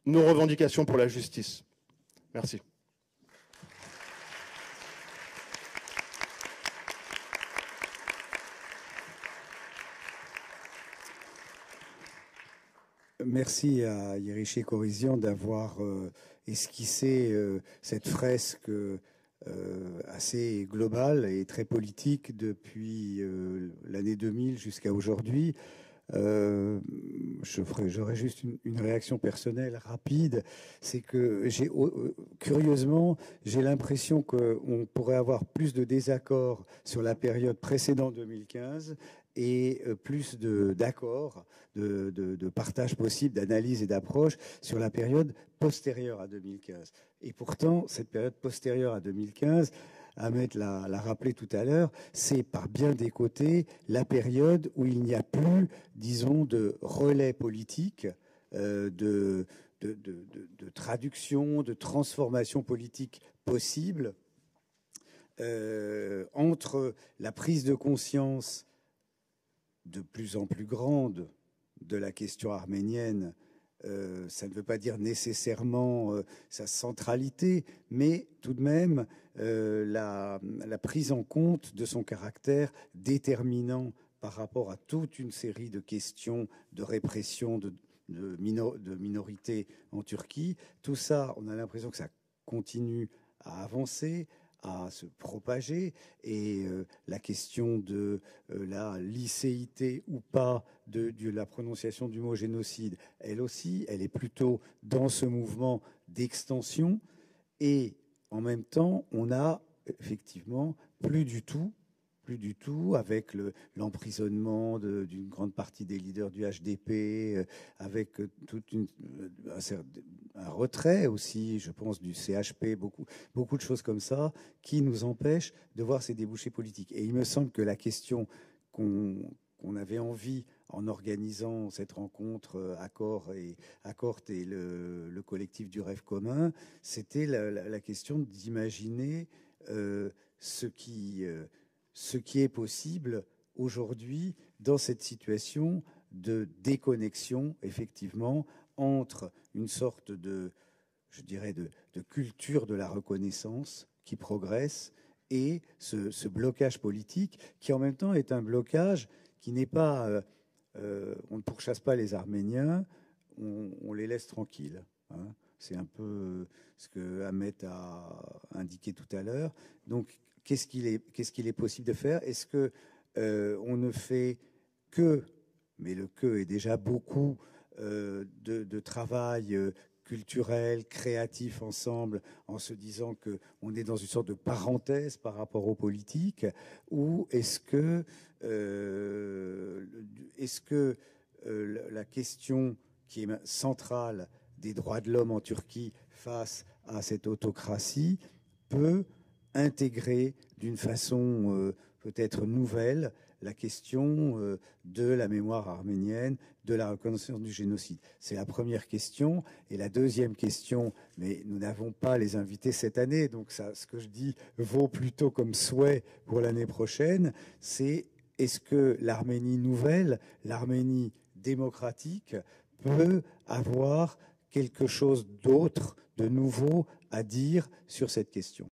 nos revendications pour la justice. Merci. Merci à Yeriché Korizian d'avoir esquissé cette fresque assez globale et très politique depuis l'année 2000 jusqu'à aujourd'hui. J'aurais juste une réaction personnelle rapide, c'est que curieusement, j'ai l'impression qu'on pourrait avoir plus de désaccords sur la période précédente 2015 et plus d'accords, de partage possible, d'analyse et d'approche sur la période postérieure à 2015. Et pourtant, cette période postérieure à 2015 Ahmed l'a rappelé tout à l'heure, c'est par bien des côtés la période où il n'y a plus, disons, de relais politique, de traduction, de transformation politique possible entre la prise de conscience de plus en plus grande de la question arménienne. Ça ne veut pas dire nécessairement sa centralité, mais tout de même la prise en compte de son caractère déterminant par rapport à toute une série de questions de répression de minorités en Turquie. Tout ça, on a l'impression que ça continue à avancer, à se propager, et la question de la licéité ou pas de la prononciation du mot génocide, elle aussi, elle est plutôt dans ce mouvement d'extension, et en même temps, on a effectivement plus du tout, avec l'emprisonnement d'une grande partie des leaders du HDP, avec un retrait aussi, je pense, du CHP, beaucoup de choses comme ça, qui nous empêchent de voir ces débouchés politiques. Et il me semble que la question qu'on avait envie, en organisant cette rencontre Accord et le collectif du rêve commun, c'était la question d'imaginer ce qui est possible aujourd'hui dans cette situation de déconnexion, effectivement, entre une sorte de culture de la reconnaissance qui progresse et ce blocage politique qui, en même temps, est un blocage qui n'est pas... on ne pourchasse pas les Arméniens, on les laisse tranquilles. Hein. C'est un peu ce que Ahmed a indiqué tout à l'heure. Donc, qu'est-ce qu'il est possible de faire? Est-ce que on ne fait que, mais le que est déjà beaucoup, de travail culturel, créatif ensemble, en se disant qu'on est dans une sorte de parenthèse par rapport aux politiques, ou est-ce que la question qui est centrale des droits de l'homme en Turquie face à cette autocratie peut intégrer d'une façon peut-être nouvelle la question de la mémoire arménienne, de la reconnaissance du génocide. C'est la première question. Et la deuxième question, mais nous n'avons pas les invités cette année, donc ça, ce que je dis vaut plutôt comme souhait pour l'année prochaine, c'est est-ce que l'Arménie nouvelle, l'Arménie démocratique, peut avoir quelque chose d'autre, de nouveau à dire sur cette question?